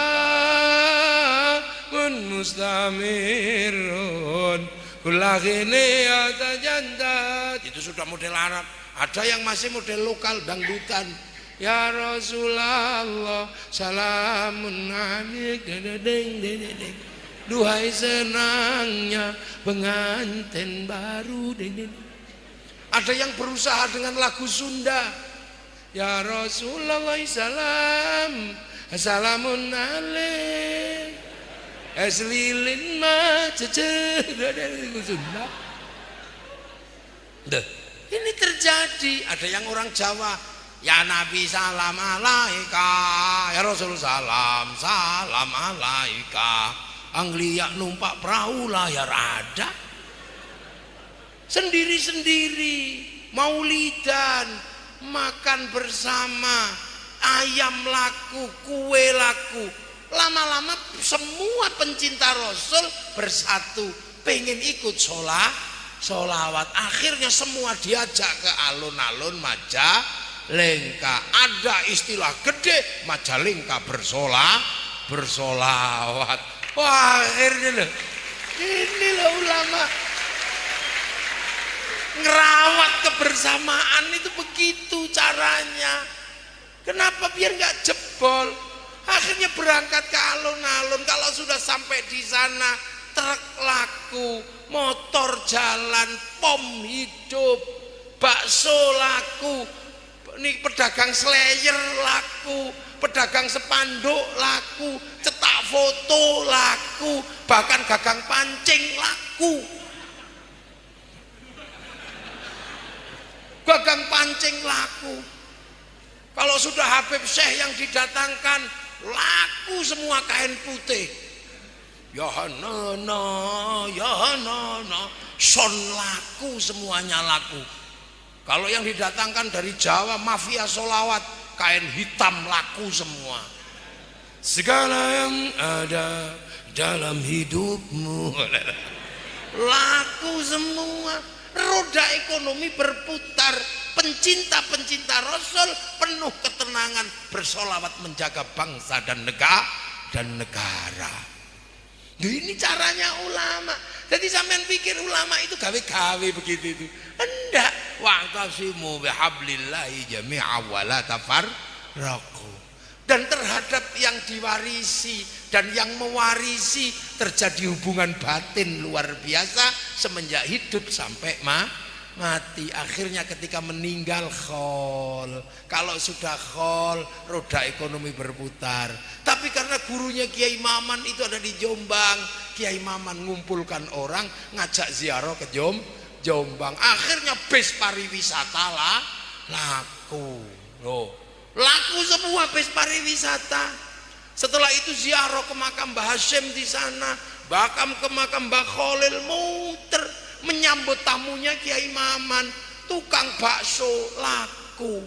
mustamirun kulagini atajandat. Itu sudah model Arab. Ada yang masih model lokal dangdutan. Ya Rasulullah salamun alaik. Duhai senangnya pengantin baru. Ada yang berusaha dengan lagu Sunda. Ya Rasulullah salam, assalamun alaik. Eslilin ma cecer Sunda. Ini terjadi. Ada yang orang Jawa, ya Nabi salam alaika, ya Rasul salam alaika. Anglia numpak perahu layar ada. Sendiri-sendiri, maulidan, makan bersama, ayam laku, kue laku. Lama-lama semua pencinta Rasul bersatu, pengen ikut sholawat. Akhirnya semua diajak ke alun-alun Majalengka. Ada istilah gede, Majalengka bersolawat. Wah, akhirnya loh, ini loh ulama ngerawat kebersamaan itu begitu caranya. Kenapa? Biar nggak jebol. Akhirnya berangkat ke alun-alun. Kalau sudah sampai di sana, truk laku, motor jalan, pom hidup, bakso laku, ini pedagang slayer laku, pedagang spanduk laku, cetak foto laku, bahkan gagang pancing laku. Gagang pancing laku. Kalau sudah Habib Syekh yang didatangkan, laku semua kain putih. Ya nana, son laku, semuanya laku. Kalau yang didatangkan dari Jawa, mafia sholawat, kain hitam laku semua. Segala yang ada dalam hidupmu laku semua. Roda ekonomi berputar. Pencinta-pencinta Rasul penuh ketenangan, bersolawat menjaga bangsa dan negara. Ini caranya ulama. Jadi sampean pikir ulama itu gawe-gawe begitu itu. Enggak. Wa'tasimu bihablillahi jami'a wa la tafarraqu. Dan terhadap yang diwarisi dan yang mewarisi terjadi hubungan batin luar biasa semenjak hidup sampai mati. Akhirnya ketika meninggal khol. Kalau sudah khol, roda ekonomi berputar. Tapi karena gurunya Kiai Maman itu ada di Jombang, Kiai Maman ngumpulkan orang, ngajak ziarah ke Jombang. Akhirnya bis pariwisata laku. Laku semua bis pariwisata. Setelah itu ziarah ke makam Mbah Hasyim di sana, bahkan ke makam Mbah Khalil, muter menyambut tamunya Kiai Maman. Tukang bakso laku,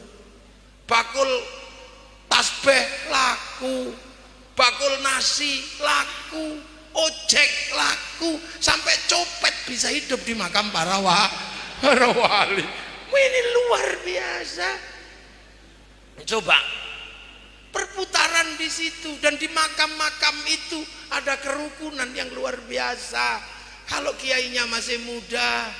bakul tasbih laku, bakul nasi laku, ojek laku, sampai copet bisa hidup di makam para wali. Ini luar biasa. Coba perputaran di situ, dan di makam-makam itu ada kerukunan yang luar biasa. Kalau kiainya masih muda,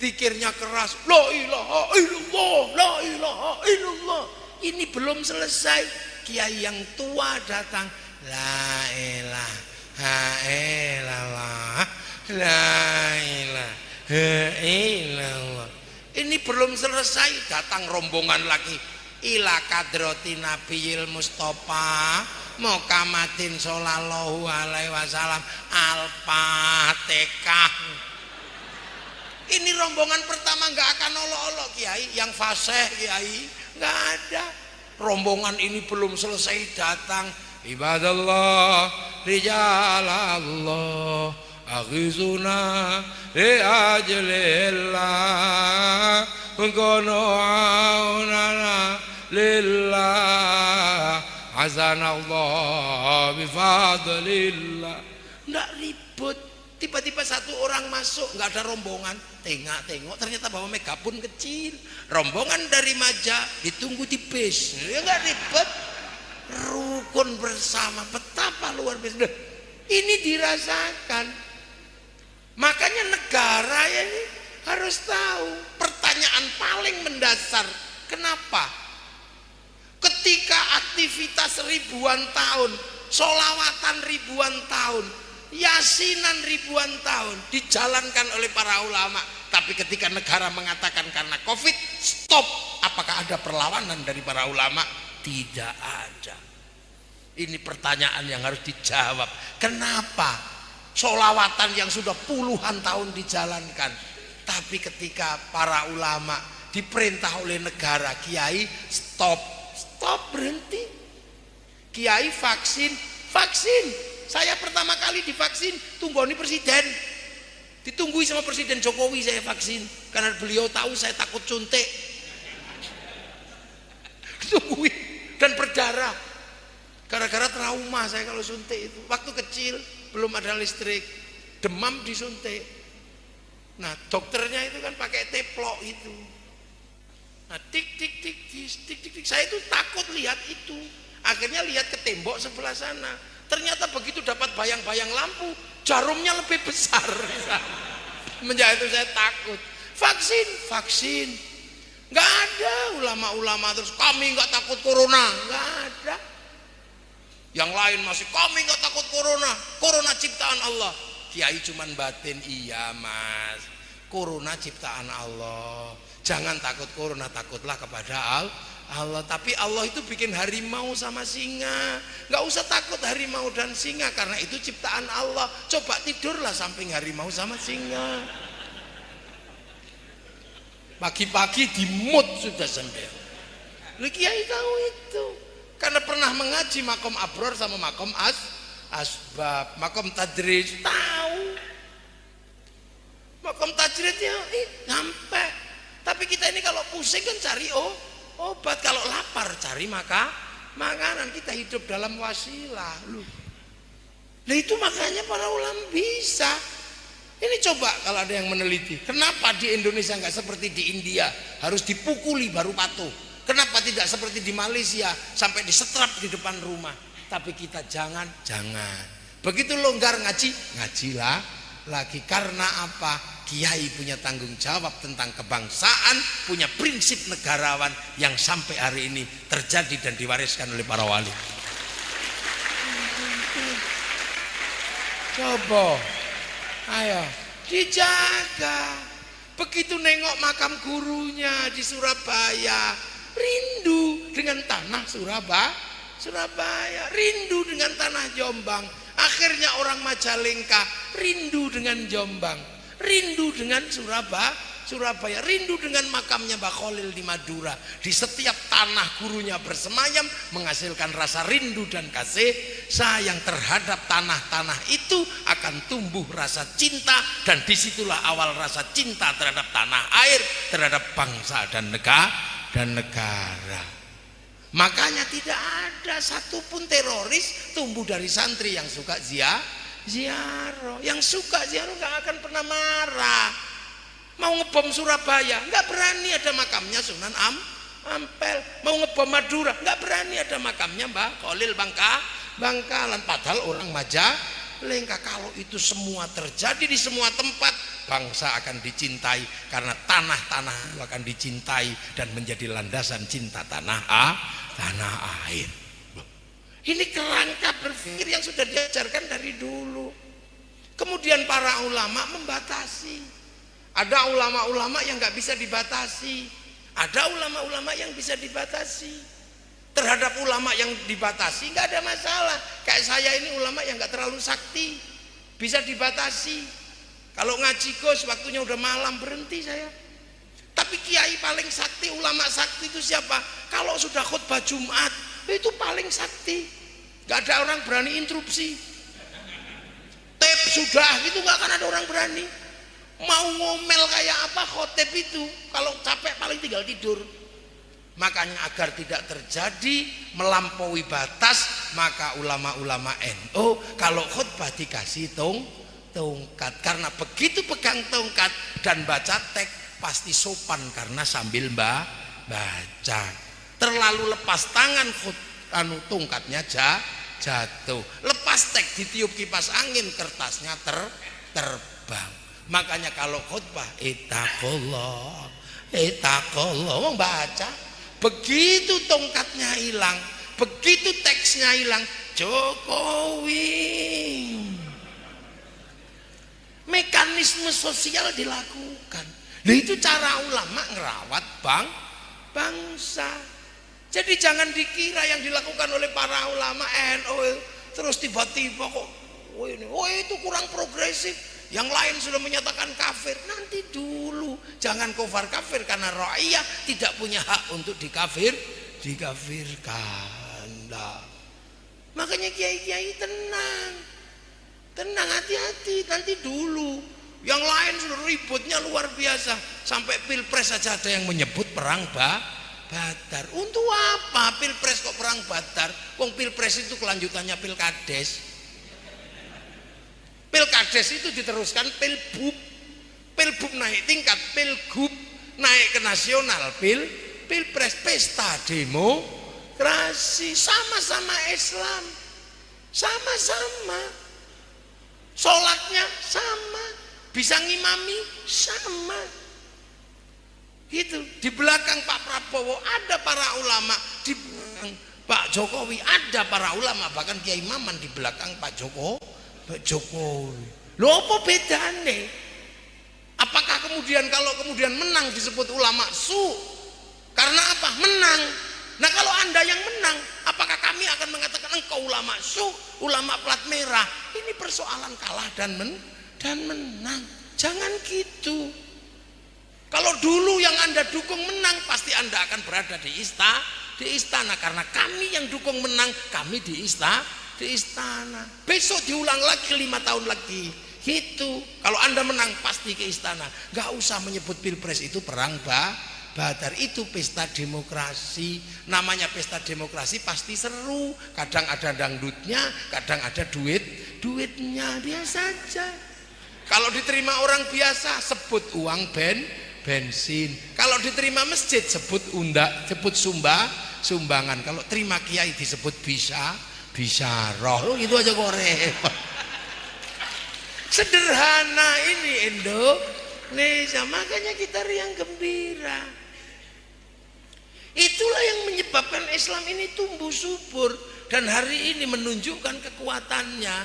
Zikirnya keras, la ilaha illallah, la ilaha illallah. Ini belum selesai, kiai yang tua datang, la ilaha illallah, la ilaha illallah. Ini belum selesai, datang rombongan lagi, ila kadrati nabiyil mustofa mokamatin sallallahu alaihi wasallam al-fatihah. Ini rombongan pertama nggak akan olok-olok kiai, yang fasih kiai nggak ada. Rombongan ini belum selesai datang, ibadallah rijalallah aghizuna li ajlillah kono aunana lillah azanallah bifadlillah. Nggak ribut. Tiba-tiba satu orang masuk, nggak ada rombongan, tengok ternyata bawa megapun kecil. Rombongan dari Maja ditunggu di bis, ya nggak ribet, rukun bersama, betapa luar biasa. Ini dirasakan. Makanya negara ini harus tahu. Pertanyaan paling mendasar, kenapa? Ketika aktivitas ribuan tahun, sholawatan ribuan tahun, yasinan ribuan tahun dijalankan oleh para ulama, tapi ketika negara mengatakan karena Covid stop, apakah ada perlawanan dari para ulama? Tidak ada. Ini pertanyaan yang harus dijawab. Kenapa sholawatan yang sudah puluhan tahun dijalankan, tapi ketika para ulama diperintah oleh negara, kiai stop, berhenti. Kiai vaksin. Saya pertama kali divaksin tunggoni presiden, ditunggui sama Presiden Jokowi saya vaksin karena beliau tahu saya takut suntik, ditunggui dan berdarah gara-gara trauma saya kalau suntik itu. Waktu kecil belum ada listrik, demam disuntik. Nah dokternya itu kan pakai teplok itu. Nah tik, saya itu takut lihat itu. Akhirnya lihat ke tembok sebelah sana. Ternyata begitu dapat bayang-bayang lampu, jarumnya lebih besar. Menjadi itu saya takut. Vaksin. Nggak ada ulama-ulama terus kami nggak takut corona, nggak ada. Yang lain masih kami nggak takut corona ciptaan Allah. Kiai cuman batin, iya mas, corona ciptaan Allah. Jangan takut corona, takutlah kepada Allah. Tapi Allah itu bikin harimau sama singa. Nggak usah takut harimau dan singa karena itu ciptaan Allah. Coba tidurlah samping harimau sama singa. Pagi-pagi di mood sudah sampai. Kiai tahu itu karena pernah mengaji makom abror sama makom asbab, makom tadrij tahu. Makom tadrijnya sampai. Tapi kita ini kalau pusing kan cari obat, kalau lapar cari makanan. Kita hidup dalam wasilah loh. Nah itu makanya para ulama bisa. Ini coba kalau ada yang meneliti, kenapa di Indonesia nggak seperti di India harus dipukuli baru patuh? Kenapa tidak seperti di Malaysia sampai disetrap di depan rumah? Tapi kita jangan. Begitu longgar ngajilah lagi. Karena apa? Kiai punya tanggung jawab tentang kebangsaan, punya prinsip negarawan yang sampai hari ini terjadi dan diwariskan oleh para wali. Coba, ayo dijaga. Begitu nengok makam gurunya di Surabaya, rindu dengan tanah Surabaya, rindu dengan tanah Jombang. Akhirnya orang Majalengka rindu dengan Jombang, rindu dengan Surabaya, rindu dengan makamnya Mbah Khalil di Madura. Di setiap tanah gurunya bersemayam menghasilkan rasa rindu dan kasih sayang terhadap tanah-tanah itu, akan tumbuh rasa cinta, dan disitulah awal rasa cinta terhadap tanah air, terhadap bangsa dan negara. Makanya tidak ada satupun teroris tumbuh dari santri yang suka ziarah. Yang suka ziarah nggak akan pernah marah. Mau ngebom Surabaya nggak berani, ada makamnya Sunan Ampel. Mau ngebom Madura nggak berani, ada makamnya Mbah Khalil Bangkalan. Padahal orang Lengkap. Kalau itu semua terjadi di semua tempat, bangsa akan dicintai karena tanah-tanah akan dicintai dan menjadi landasan cinta tanah air. Ini kerangka berpikir yang sudah diajarkan dari dulu. Kemudian para ulama membatasi. Ada ulama-ulama yang nggak bisa dibatasi. Ada ulama-ulama yang bisa dibatasi. Terhadap ulama yang dibatasi nggak ada masalah. Kayak saya ini ulama yang nggak terlalu sakti, bisa dibatasi. Kalau ngaji Gus waktunya udah malam, berhenti saya. Tapi kiai paling sakti, ulama sakti itu siapa? Kalau sudah khutbah Jumat, itu paling sakti. Gak ada orang berani interupsi. Tep sudah gitu, gak akan ada orang berani. Mau ngomel kayak apa khotib itu, kalau capek paling tinggal tidur. Makanya agar tidak terjadi melampaui batas, maka ulama-ulama NU kalau khutbah dikasih tongkat. Karena begitu pegang tongkat dan baca teks pasti sopan karena sambil baca. Terlalu lepas tangan tongkatnya jatuh. Lepas teks ditiup kipas angin, kertasnya terbang. Makanya kalau khutbah itaqullah wong baca. Begitu tongkatnya hilang, begitu teksnya hilang, Jokowi. Mekanisme sosial dilakukan. Nah, itu cara ulama ngerawat bangsa. Jadi jangan dikira yang dilakukan oleh para ulama NU terus tiba-tiba kok itu kurang progresif. Yang lain sudah menyatakan kafir. Nanti dulu, jangan kafir karena rakyat tidak punya hak untuk dikafirkan. Nah, makanya kiai-kiai tenang, hati-hati. Nanti dulu. Yang lain sudah ributnya luar biasa. Sampai pilpres saja ada yang menyebut perang Badar. Untuk apa pilpres kok perang Badar? Wong pilpres itu kelanjutannya pilkades. Pilkades itu diteruskan pilbub. Pilbub naik tingkat, pilgub naik ke nasional, pilpres, pesta demokrasi. Sama-sama Islam, sama-sama. Sholatnya sama, bisa ngimami sama. Gitu. Di belakang Pak Prabowo ada para ulama, di belakang Pak Jokowi ada para ulama, bahkan Kiai Maman di belakang Pak Jokowi. Loh apa bedanya? Apakah kemudian kalau kemudian menang disebut ulama su? Karena apa? Menang. Nah kalau Anda yang menang, apakah kami akan mengatakan engkau ulama su, ulama plat merah? Ini persoalan kalah dan menang. Jangan gitu. Kalau dulu yang Anda dukung menang, pasti Anda akan berada di istana. Karena kami yang dukung menang, kami di istana. Besok diulang lagi 5 tahun lagi. Gitu. Kalau Anda menang pasti ke istana. Gak usah menyebut pilpres itu perang Badar. Itu pesta demokrasi. Namanya pesta demokrasi pasti seru. Kadang ada dangdutnya, kadang ada duitnya. Biasa aja. Kalau diterima orang biasa sebut uang bensin. Kalau diterima masjid sebut sumbangan. Kalau terima kiai disebut bisa roh. Itu aja kok repot. Sederhana ini Indonesia, makanya kita riang gembira. Itulah yang menyebabkan Islam ini tumbuh subur dan hari ini menunjukkan kekuatannya.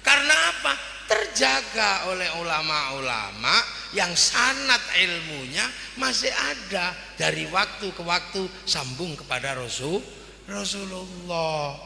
Karena apa? Terjaga oleh ulama-ulama yang sanad ilmunya masih ada dari waktu ke waktu sambung kepada Rasulullah.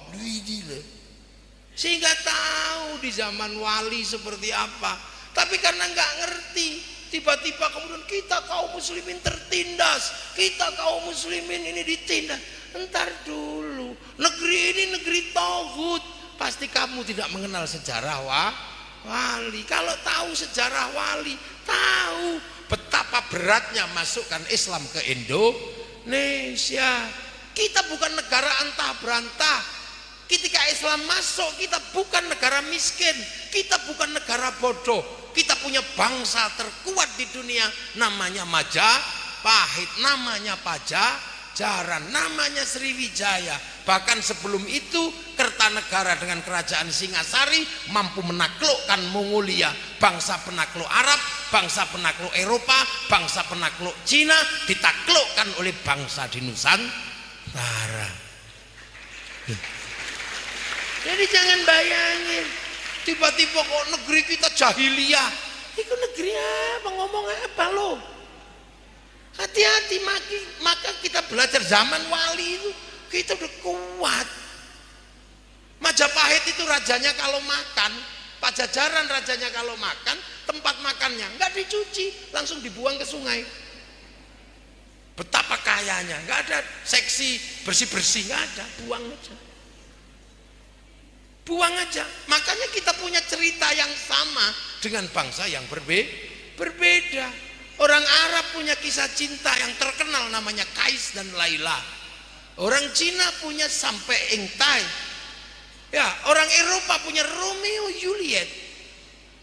Sehingga tahu di zaman wali seperti apa. Tapi karena nggak ngerti, tiba-tiba kemudian kita kaum muslimin tertindas, kita kaum muslimin ini ditindas. Entar dulu, negeri ini negeri tauhid. Pasti kamu tidak mengenal sejarah wali. Kalau tahu sejarah wali, tahu betapa beratnya masukkan Islam ke Indonesia. Kita bukan negara antah berantah. Ketika Islam masuk, kita bukan negara miskin, kita bukan negara bodoh. Kita punya bangsa terkuat di dunia, namanya Majapahit, namanya Pajajaran, namanya Sriwijaya. Bahkan sebelum itu Kertanegara dengan kerajaan Singasari mampu menaklukkan Mongolia, bangsa penakluk Arab, bangsa penakluk Eropa, bangsa penakluk Cina ditaklukkan oleh bangsa di Nusantara. Jadi jangan bayangin tiba-tiba kok negeri kita jahiliyah. Itu negeri apa, ngomong apa lo? Hati-hati, maka kita belajar zaman wali itu kita udah kuat. Majapahit itu rajanya kalau makan, Pajajaran rajanya kalau makan, tempat makannya nggak dicuci, langsung dibuang ke sungai. Betapa kayanya, nggak ada seksi bersih-bersih, nggak ada, buang aja. Buang aja. Makanya kita punya cerita yang sama dengan bangsa yang berbeda. Orang Arab punya kisah cinta yang terkenal namanya Kais dan Laila. Orang Cina punya Sampai Engtai. Ya, orang Eropa punya Romeo Juliet.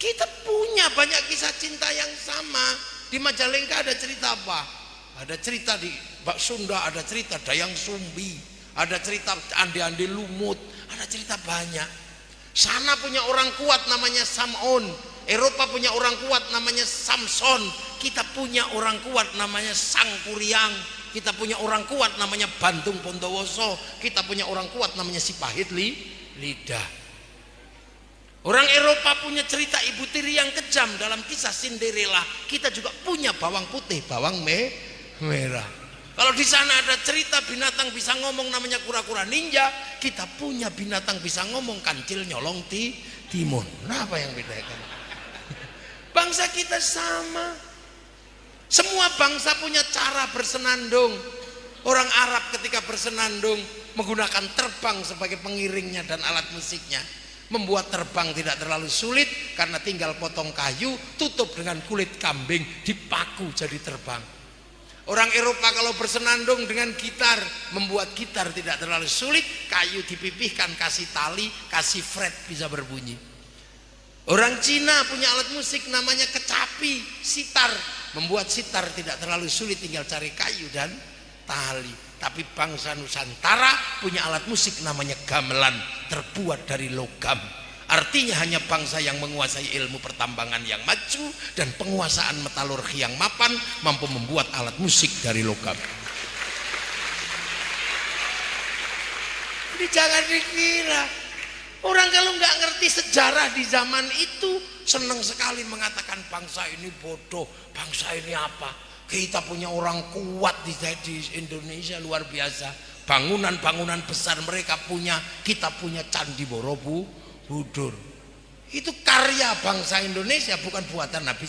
Kita punya banyak kisah cinta yang sama. Di Majalengka ada cerita apa? Ada cerita di Sunda, ada cerita Dayang Sumbi, ada cerita Ande-Ande Lumut, ada cerita banyak. Sana punya orang kuat namanya Sam'on, Eropa punya orang kuat namanya Samson, kita punya orang kuat namanya Sang Kuryang, kita punya orang kuat namanya Bantung Bondowoso, kita punya orang kuat namanya Sipahit Lidah. Orang Eropa punya cerita ibu tiri yang kejam dalam kisah Cinderella, kita juga punya bawang putih, bawang merah. Kalau di sana ada cerita binatang bisa ngomong namanya kura-kura ninja, kita punya binatang bisa ngomong kancil nyolong timun. Nah, apa yang bedakan? Bangsa kita sama. Semua bangsa punya cara bersenandung. Orang Arab ketika bersenandung menggunakan terbang sebagai pengiringnya dan alat musiknya. Membuat terbang tidak terlalu sulit karena tinggal potong kayu, tutup dengan kulit kambing, dipaku jadi terbang. Orang Eropa kalau bersenandung dengan gitar, membuat gitar tidak terlalu sulit, kayu dipipihkan, kasih tali, kasih fret, bisa berbunyi. Orang Cina punya alat musik namanya kecapi, sitar, membuat sitar tidak terlalu sulit, tinggal cari kayu dan tali. Tapi bangsa Nusantara punya alat musik namanya gamelan, terbuat dari logam. Artinya hanya bangsa yang menguasai ilmu pertambangan yang maju dan penguasaan metalurgi yang mapan mampu membuat alat musik dari logam. Jadi jangan dikira orang kalau nggak ngerti sejarah di zaman itu senang sekali mengatakan bangsa ini bodoh, bangsa ini apa. Kita punya orang kuat di Indonesia luar biasa. Bangunan-bangunan besar mereka punya, kita punya Candi Borobudur. Itu karya bangsa Indonesia, bukan buatan Nabi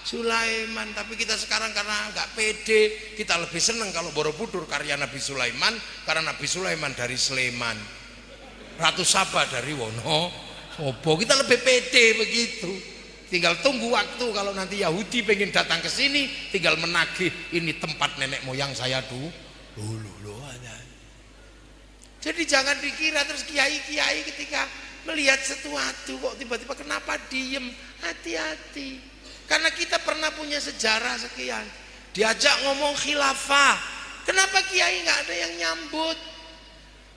Sulaiman. Tapi kita sekarang karena nggak pede, kita lebih senang kalau Borobudur karya Nabi Sulaiman, karena Nabi Sulaiman dari Sleman, Ratu Saba dari Wonosobo. Kita lebih pede begitu. Tinggal tunggu waktu kalau nanti Yahudi pengen datang ke sini, tinggal menagih ini tempat nenek moyang saya dulu loh. Jadi jangan dikira terus kiai-kiai ketika melihat sesuatu kok tiba-tiba kenapa diem, hati-hati. Karena kita pernah punya sejarah sekian, diajak ngomong khilafah, kenapa kiai nggak ada yang nyambut?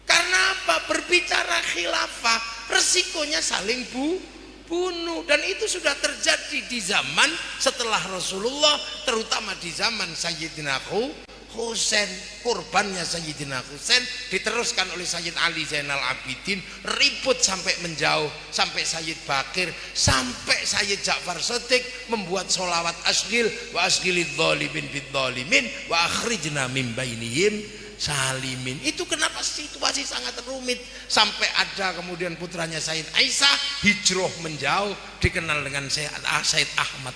Karena apa? Berbicara khilafah resikonya saling bunuh, dan itu sudah terjadi di zaman setelah Rasulullah, terutama di zaman Sayyidina Husain. Kurbannya Sayyidina Husain diteruskan oleh Sayyid Ali Zainal Abidin, ribut sampai menjauh, sampai Sayyid Bakir, sampai Sayyid Ja'far Shadiq membuat sholawat asghil wa asghilidz dzalimin bidzalimin wa akhrijna min bainihim salimin. Itu kenapa situasi sangat rumit, sampai ada kemudian putranya Sayyid Aisyah hijrah menjauh, dikenal dengan Sayyid Ahmad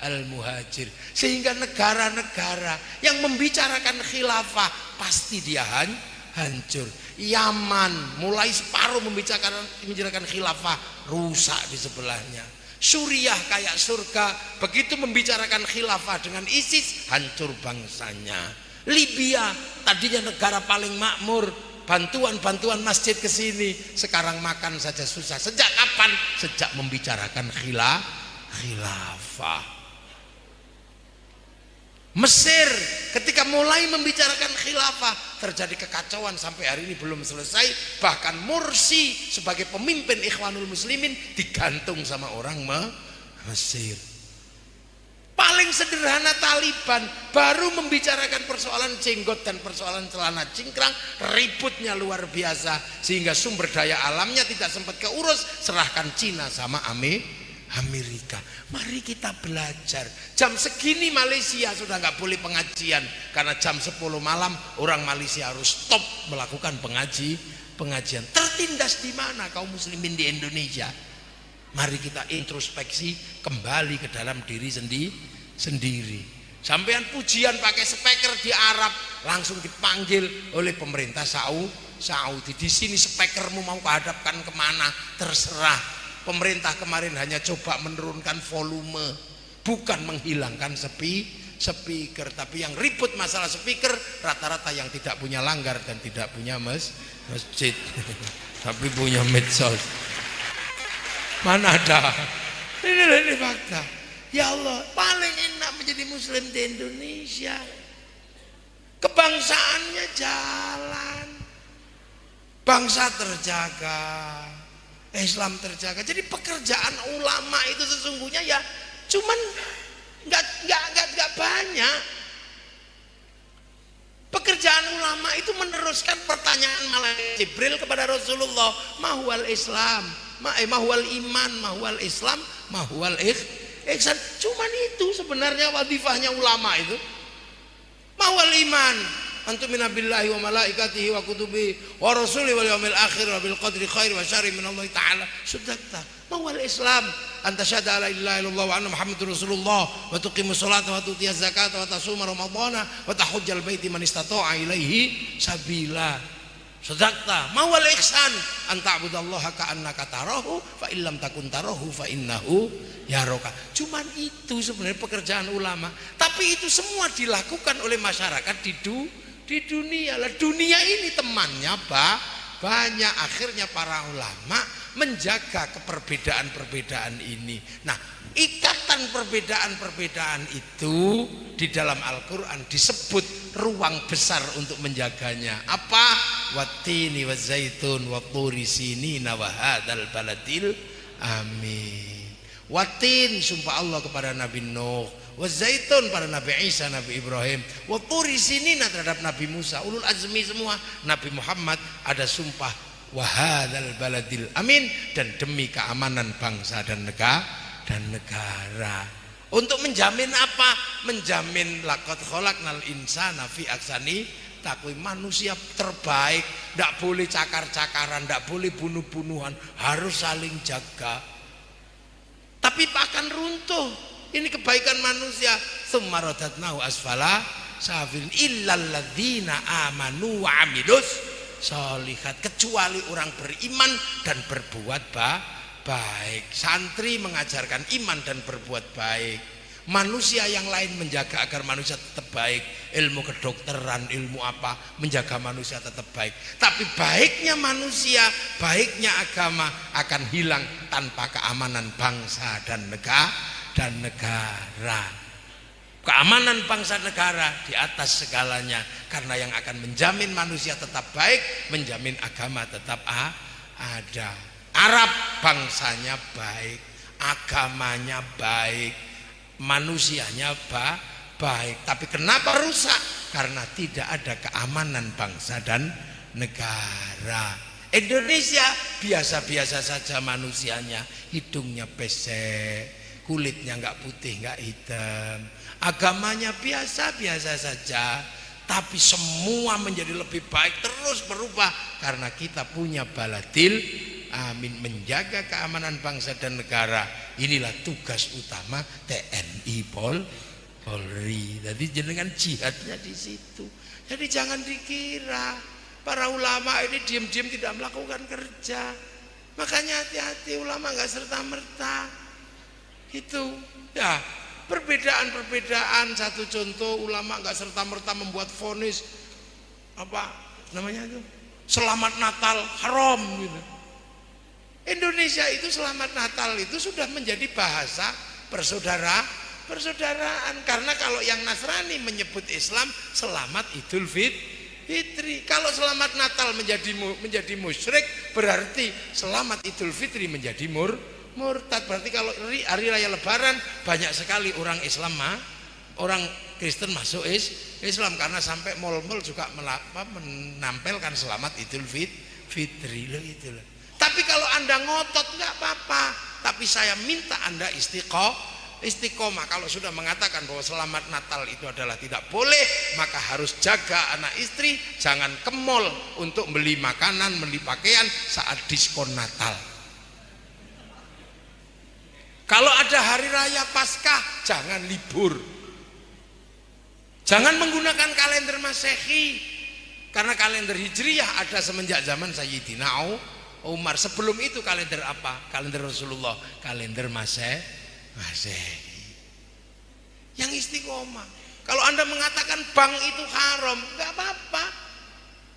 Al-Muhajir. Sehingga negara-negara yang membicarakan khilafah pasti dia hancur. Yaman mulai separuh membicarakan khilafah, rusak di sebelahnya. Suriah kayak surga, begitu membicarakan khilafah dengan ISIS, hancur bangsanya. Libya tadinya negara paling makmur, bantuan masjid ke sini, sekarang makan saja susah. Sejak kapan? Sejak membicarakan khilafah. Mesir ketika mulai membicarakan khilafah terjadi kekacauan sampai hari ini belum selesai. Bahkan Mursi sebagai pemimpin Ikhwanul Muslimin digantung sama orang Mesir. Paling sederhana Taliban baru membicarakan persoalan jenggot dan persoalan celana cingkrang, ributnya luar biasa sehingga sumber daya alamnya tidak sempat keurus, serahkan Cina sama Amerika. Mari kita belajar. Jam segini Malaysia sudah nggak boleh pengajian karena jam 10 malam orang Malaysia harus stop melakukan pengajian. Tertindas di mana kaum muslimin di Indonesia? Mari kita introspeksi kembali ke dalam diri sendiri. Sampean pujian pakai speaker di Arab langsung dipanggil oleh pemerintah Saudi. Di sini speakermu mau hadapkan kemana? Terserah. Pemerintah kemarin hanya coba menurunkan volume, bukan menghilangkan speaker. Tapi yang ribut masalah speaker rata-rata yang tidak punya langgar dan tidak punya masjid, tapi punya medsos. Mana ada? Ini fakta. Ya Allah, paling enak menjadi muslim di Indonesia. Kebangsaannya jalan, bangsa terjaga, Islam terjaga. Jadi pekerjaan ulama itu sesungguhnya ya cuman nggak banyak. Pekerjaan ulama itu meneruskan pertanyaan malaikat Jibril kepada Rasulullah, mahwal Islam, mahwal iman, mahwal Islam, mahwal ihsan. Cuman itu sebenarnya wadifahnya ulama itu. Mahwal iman, antumina billahi wa malaikatihi wa kutubihi wa rasuli wal yaumil akhir wa bil qadri khairi wa syarri min Allah taala. Sudakta. Mahwal Islam, anta syahada la ilaha illallah wa anna Muhammadur Rasulullah wa tuqimus salata wa tutiyaz zakata wa tasuma ramadhana wa tahujjal baiti man istata'a ilaihi sabila. Sedakta. Mawal ihsan anta abudallaha ka'annaka tarahu fa illam takun tarahu fa innahu yaraka. Cuman itu sebenarnya pekerjaan ulama. Tapi itu semua dilakukan oleh masyarakat di dunia. Lah dunia ini temannya banyak. Akhirnya para ulama menjaga keperbedaan-perbedaan ini. Nah, ikatan perbedaan-perbedaan itu di dalam Al-Quran disebut ruang besar untuk menjaganya. Apa? Wattini wazaitun watturi sinina wa hadzal baladil amin. Wattin sumpah Allah kepada Nabi Nuh, wazaitun pada Nabi Isa, Nabi Ibrahim, watturi sinina terhadap Nabi Musa, ulul azmi semua. Nabi Muhammad ada sumpah wa hadzal baladil amin, dan demi keamanan bangsa dan negara. Untuk menjamin apa? Menjamin laqad khalaqnal insana fi ahsani taqwim, manusia terbaik, tidak boleh cakar-cakaran, tidak boleh bunuh-bunuhan, harus saling jaga. Tapi akan runtuh. Ini kebaikan manusia. Tsumma radadnahu asfala safilin illal ladzina amanu wa amilus sholihat, kecuali orang beriman dan berbuat baik. Santri mengajarkan iman dan berbuat baik. Manusia yang lain menjaga agar manusia tetap baik. Ilmu kedokteran, ilmu apa, menjaga manusia tetap baik. Tapi baiknya manusia, baiknya agama akan hilang tanpa keamanan bangsa dan negara. Keamanan bangsa negara di atas segalanya, karena yang akan menjamin manusia tetap baik, menjamin agama tetap ada. Arab bangsanya baik, agamanya baik, manusianya baik. Tapi kenapa rusak? Karena tidak ada keamanan bangsa dan negara. Indonesia biasa-biasa saja manusianya, hidungnya pesek, kulitnya nggak putih nggak hitam, agamanya biasa-biasa saja. Tapi semua menjadi lebih baik, terus berubah karena kita punya baladil amin, menjaga keamanan bangsa dan negara. Inilah tugas utama TNI Polri. Jadi jenengan jihadnya di situ. Jadi jangan dikira para ulama ini diam-diam tidak melakukan kerja. Makanya hati-hati, ulama nggak serta-merta. Itu ya, perbedaan-perbedaan. Satu contoh, ulama nggak serta-merta membuat vonis apa namanya itu, selamat Natal haram gitu. Indonesia itu selamat Natal itu sudah menjadi bahasa Persaudaraan. Karena kalau yang Nasrani menyebut Islam selamat Idul Fitri. Kalau selamat Natal menjadi musyrik, berarti selamat Idul Fitri menjadi murtad. Berarti kalau hari raya Lebaran banyak sekali orang Islam orang Kristen masuk Islam, karena sampai mal-mal juga menampilkan selamat Idul Fitri loh itu loh. Tapi kalau Anda ngotot nggak apa-apa, tapi saya minta Anda istiqomah. Kalau sudah mengatakan bahwa selamat Natal itu adalah tidak boleh, maka harus jaga anak istri, jangan ke mall untuk beli makanan, beli pakaian saat diskon Natal. Kalau ada hari raya Paskah, jangan libur. Jangan menggunakan kalender Masehi, karena kalender Hijriyah ada semenjak zaman Sayyidina Umar. Sebelum itu kalender apa? Kalender Rasulullah, kalender Masehi. Yang istiqomah. Kalau Anda mengatakan bank itu haram, nggak apa-apa.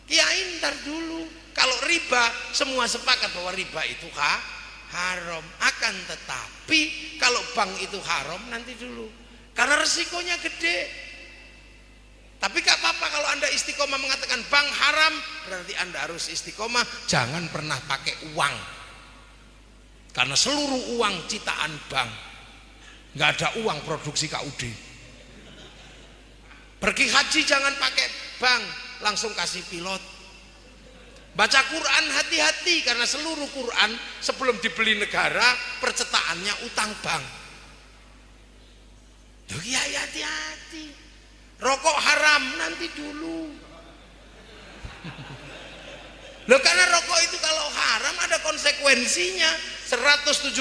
Kiai ntar dulu. Kalau riba, semua sepakat bahwa riba itu haram. Akan tetapi kalau bank itu haram, nanti dulu. Karena resikonya gede. Tapi gak apa-apa kalau Anda istiqomah mengatakan bank haram, berarti Anda harus istiqomah jangan pernah pakai uang. Karena seluruh uang ciptaan bank. Gak ada uang produksi KUD. Pergi haji jangan pakai bank, langsung kasih pilot. Baca Quran hati-hati, karena seluruh Quran sebelum dibeli negara percetakannya utang bank. Duh, ya hati-hati. Rokok haram, nanti dulu. Loh, karena rokok itu kalau haram ada konsekuensinya. 175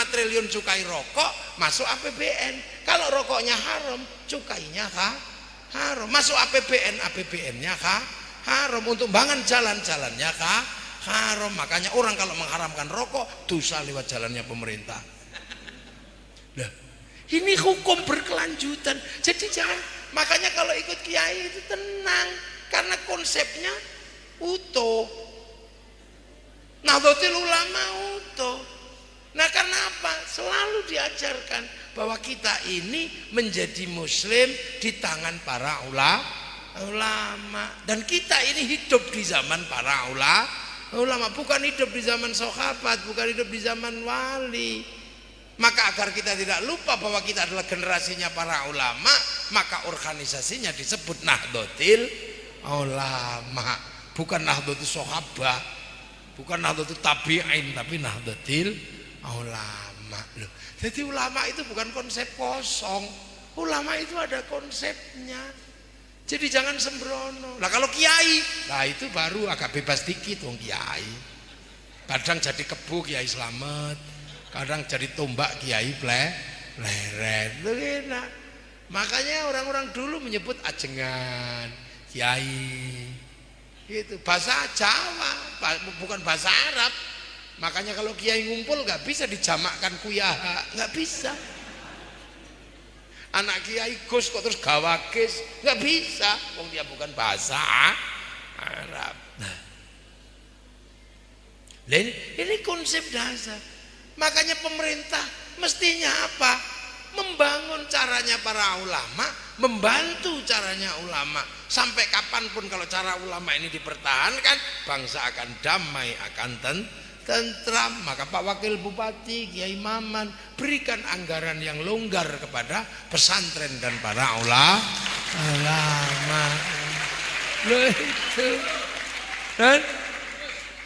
triliun cukai rokok masuk APBN. Kalau rokoknya haram, cukainya haram. Masuk APBN, APBN-nya haram. Untuk bangun jalan-jalannya haram. Makanya orang kalau mengharamkan rokok, dosa lewat jalannya pemerintah. Loh, ini hukum berkelanjutan. Jadi jangan. Makanya kalau ikut kiai itu tenang, karena konsepnya utuh. Nahdlatul Ulama utuh. Nah, karena apa? Selalu diajarkan bahwa kita ini menjadi muslim di tangan para ulama. Dan kita ini hidup di zaman para ulama, bukan hidup di zaman sahabat, bukan hidup di zaman wali. Maka agar kita tidak lupa bahwa kita adalah generasinya para ulama, maka organisasinya disebut Nahdlatul Ulama, bukan Nahdlatul Sahabah, bukan Nahdlatul Tabi'in, tapi Nahdlatul Ulama. Loh, jadi ulama itu bukan konsep kosong. Ulama itu ada konsepnya. Jadi jangan sembrono. Nah, kalau kiai, nah itu baru agak bebas dikit wong kiai. Kadang jadi kebu Kiai Slamet, kadang jadi tombak Kiai Pleret. Enak. Makanya orang-orang dulu menyebut ajengan, kiai. Itu bahasa Jawa, bukan bahasa Arab. Makanya kalau kiai ngumpul nggak bisa dijamakkan kuyaha, nggak bisa. Anak kiai Gus kok terus gawakis, nggak bisa. Wong dia bukan bahasa Arab. Nah, ini konsep dasar. Makanya pemerintah mestinya apa? Membangun caranya para ulama, membantu caranya ulama. Sampai kapanpun kalau cara ulama ini dipertahankan, bangsa akan damai, akan tentram. Maka Pak Wakil Bupati Kiai Maman berikan anggaran yang longgar kepada pesantren dan para ulama. Loh itu. Dan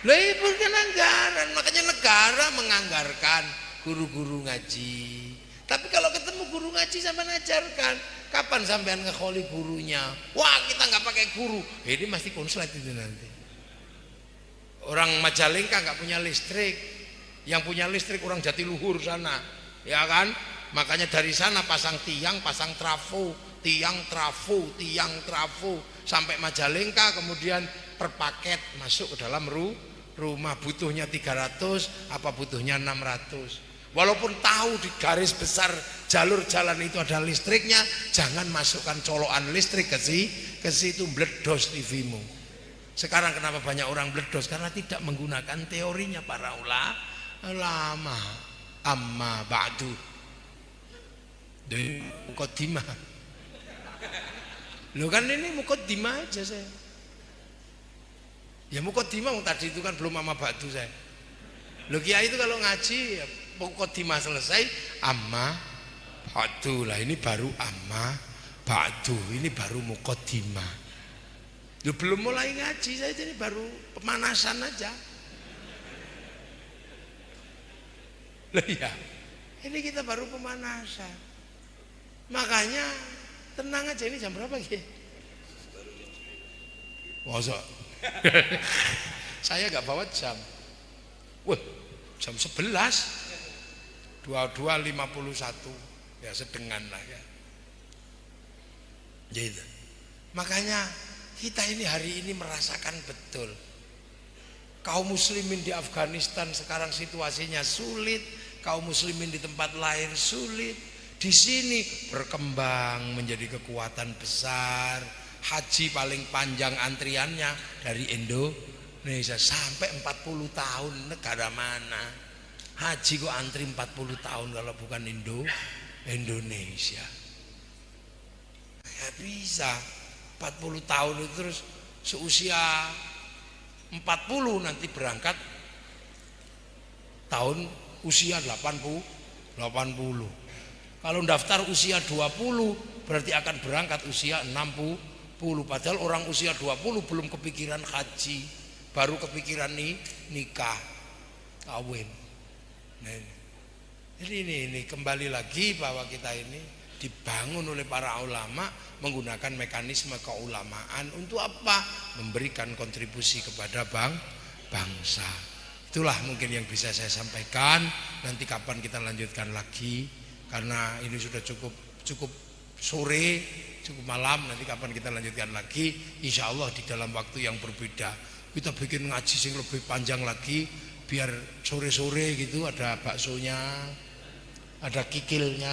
berikan anggaran. Makanya negara menganggarkan guru-guru ngaji. Tapi kalau ketemu guru ngaji sampai ngajarkan, kapan sampean ngekholi gurunya? Wah, kita nggak pakai guru. Ini mesti konslet itu nanti. Orang Majalengka nggak punya listrik, yang punya listrik orang Jatiluhur sana, ya kan? Makanya dari sana pasang tiang, pasang trafo, tiang trafo sampai Majalengka, kemudian per paket masuk ke dalam rumah. Butuhnya 300, apa butuhnya 600. Walaupun tahu di garis besar jalur jalan itu ada listriknya, jangan masukkan colokan listrik ke situ, meledos TV-mu. Sekarang kenapa banyak orang meledos? Karena tidak menggunakan teorinya para ulama. Amma ba'du. Mukaddimah. Loh kan ini mukaddimah aja saya. Ya mukaddimah tadi itu kan belum amma ba'du saya. Loh kiai itu kalau ngaji ya, mukaddimah selesai amma ba'du. Lah ini baru amma ba'du, ini baru mukaddimah. Loh belum mulai ngaji saya, ini baru pemanasan aja. Loh iya, ini kita baru pemanasan. Makanya tenang aja, ini jam berapa ya? Masa? Saya gak bawa jam. Wah, jam 11 22.51. Ya sedengan lah ya. Gitu. Makanya kita ini hari ini merasakan betul kaum muslimin di Afghanistan sekarang situasinya sulit, kaum muslimin di tempat lain sulit. Di sini berkembang menjadi kekuatan besar. Haji paling panjang antriannya dari Indonesia sampai 40 tahun. Negara mana haji kok antri 40 tahun kalau bukan Indonesia? Ya bisa 40 tahun itu terus seusia 40 nanti berangkat tahun usia 80. Kalau daftar usia 20 berarti akan berangkat usia 60. Padahal orang usia 20 belum kepikiran haji, baru kepikiran nikah, kawin. Nah, ini kembali lagi bahwa kita ini dibangun oleh para ulama menggunakan mekanisme keulamaan untuk apa? Memberikan kontribusi kepada bangsa. Itulah mungkin yang bisa saya sampaikan. Nanti kapan kita lanjutkan lagi, karena ini sudah cukup sore, cukup malam. Nanti kapan kita lanjutkan lagi, insya Allah di dalam waktu yang berbeda. Kita bikin ngaji sing lebih panjang lagi, biar sore-sore gitu ada baksonya, ada kikilnya.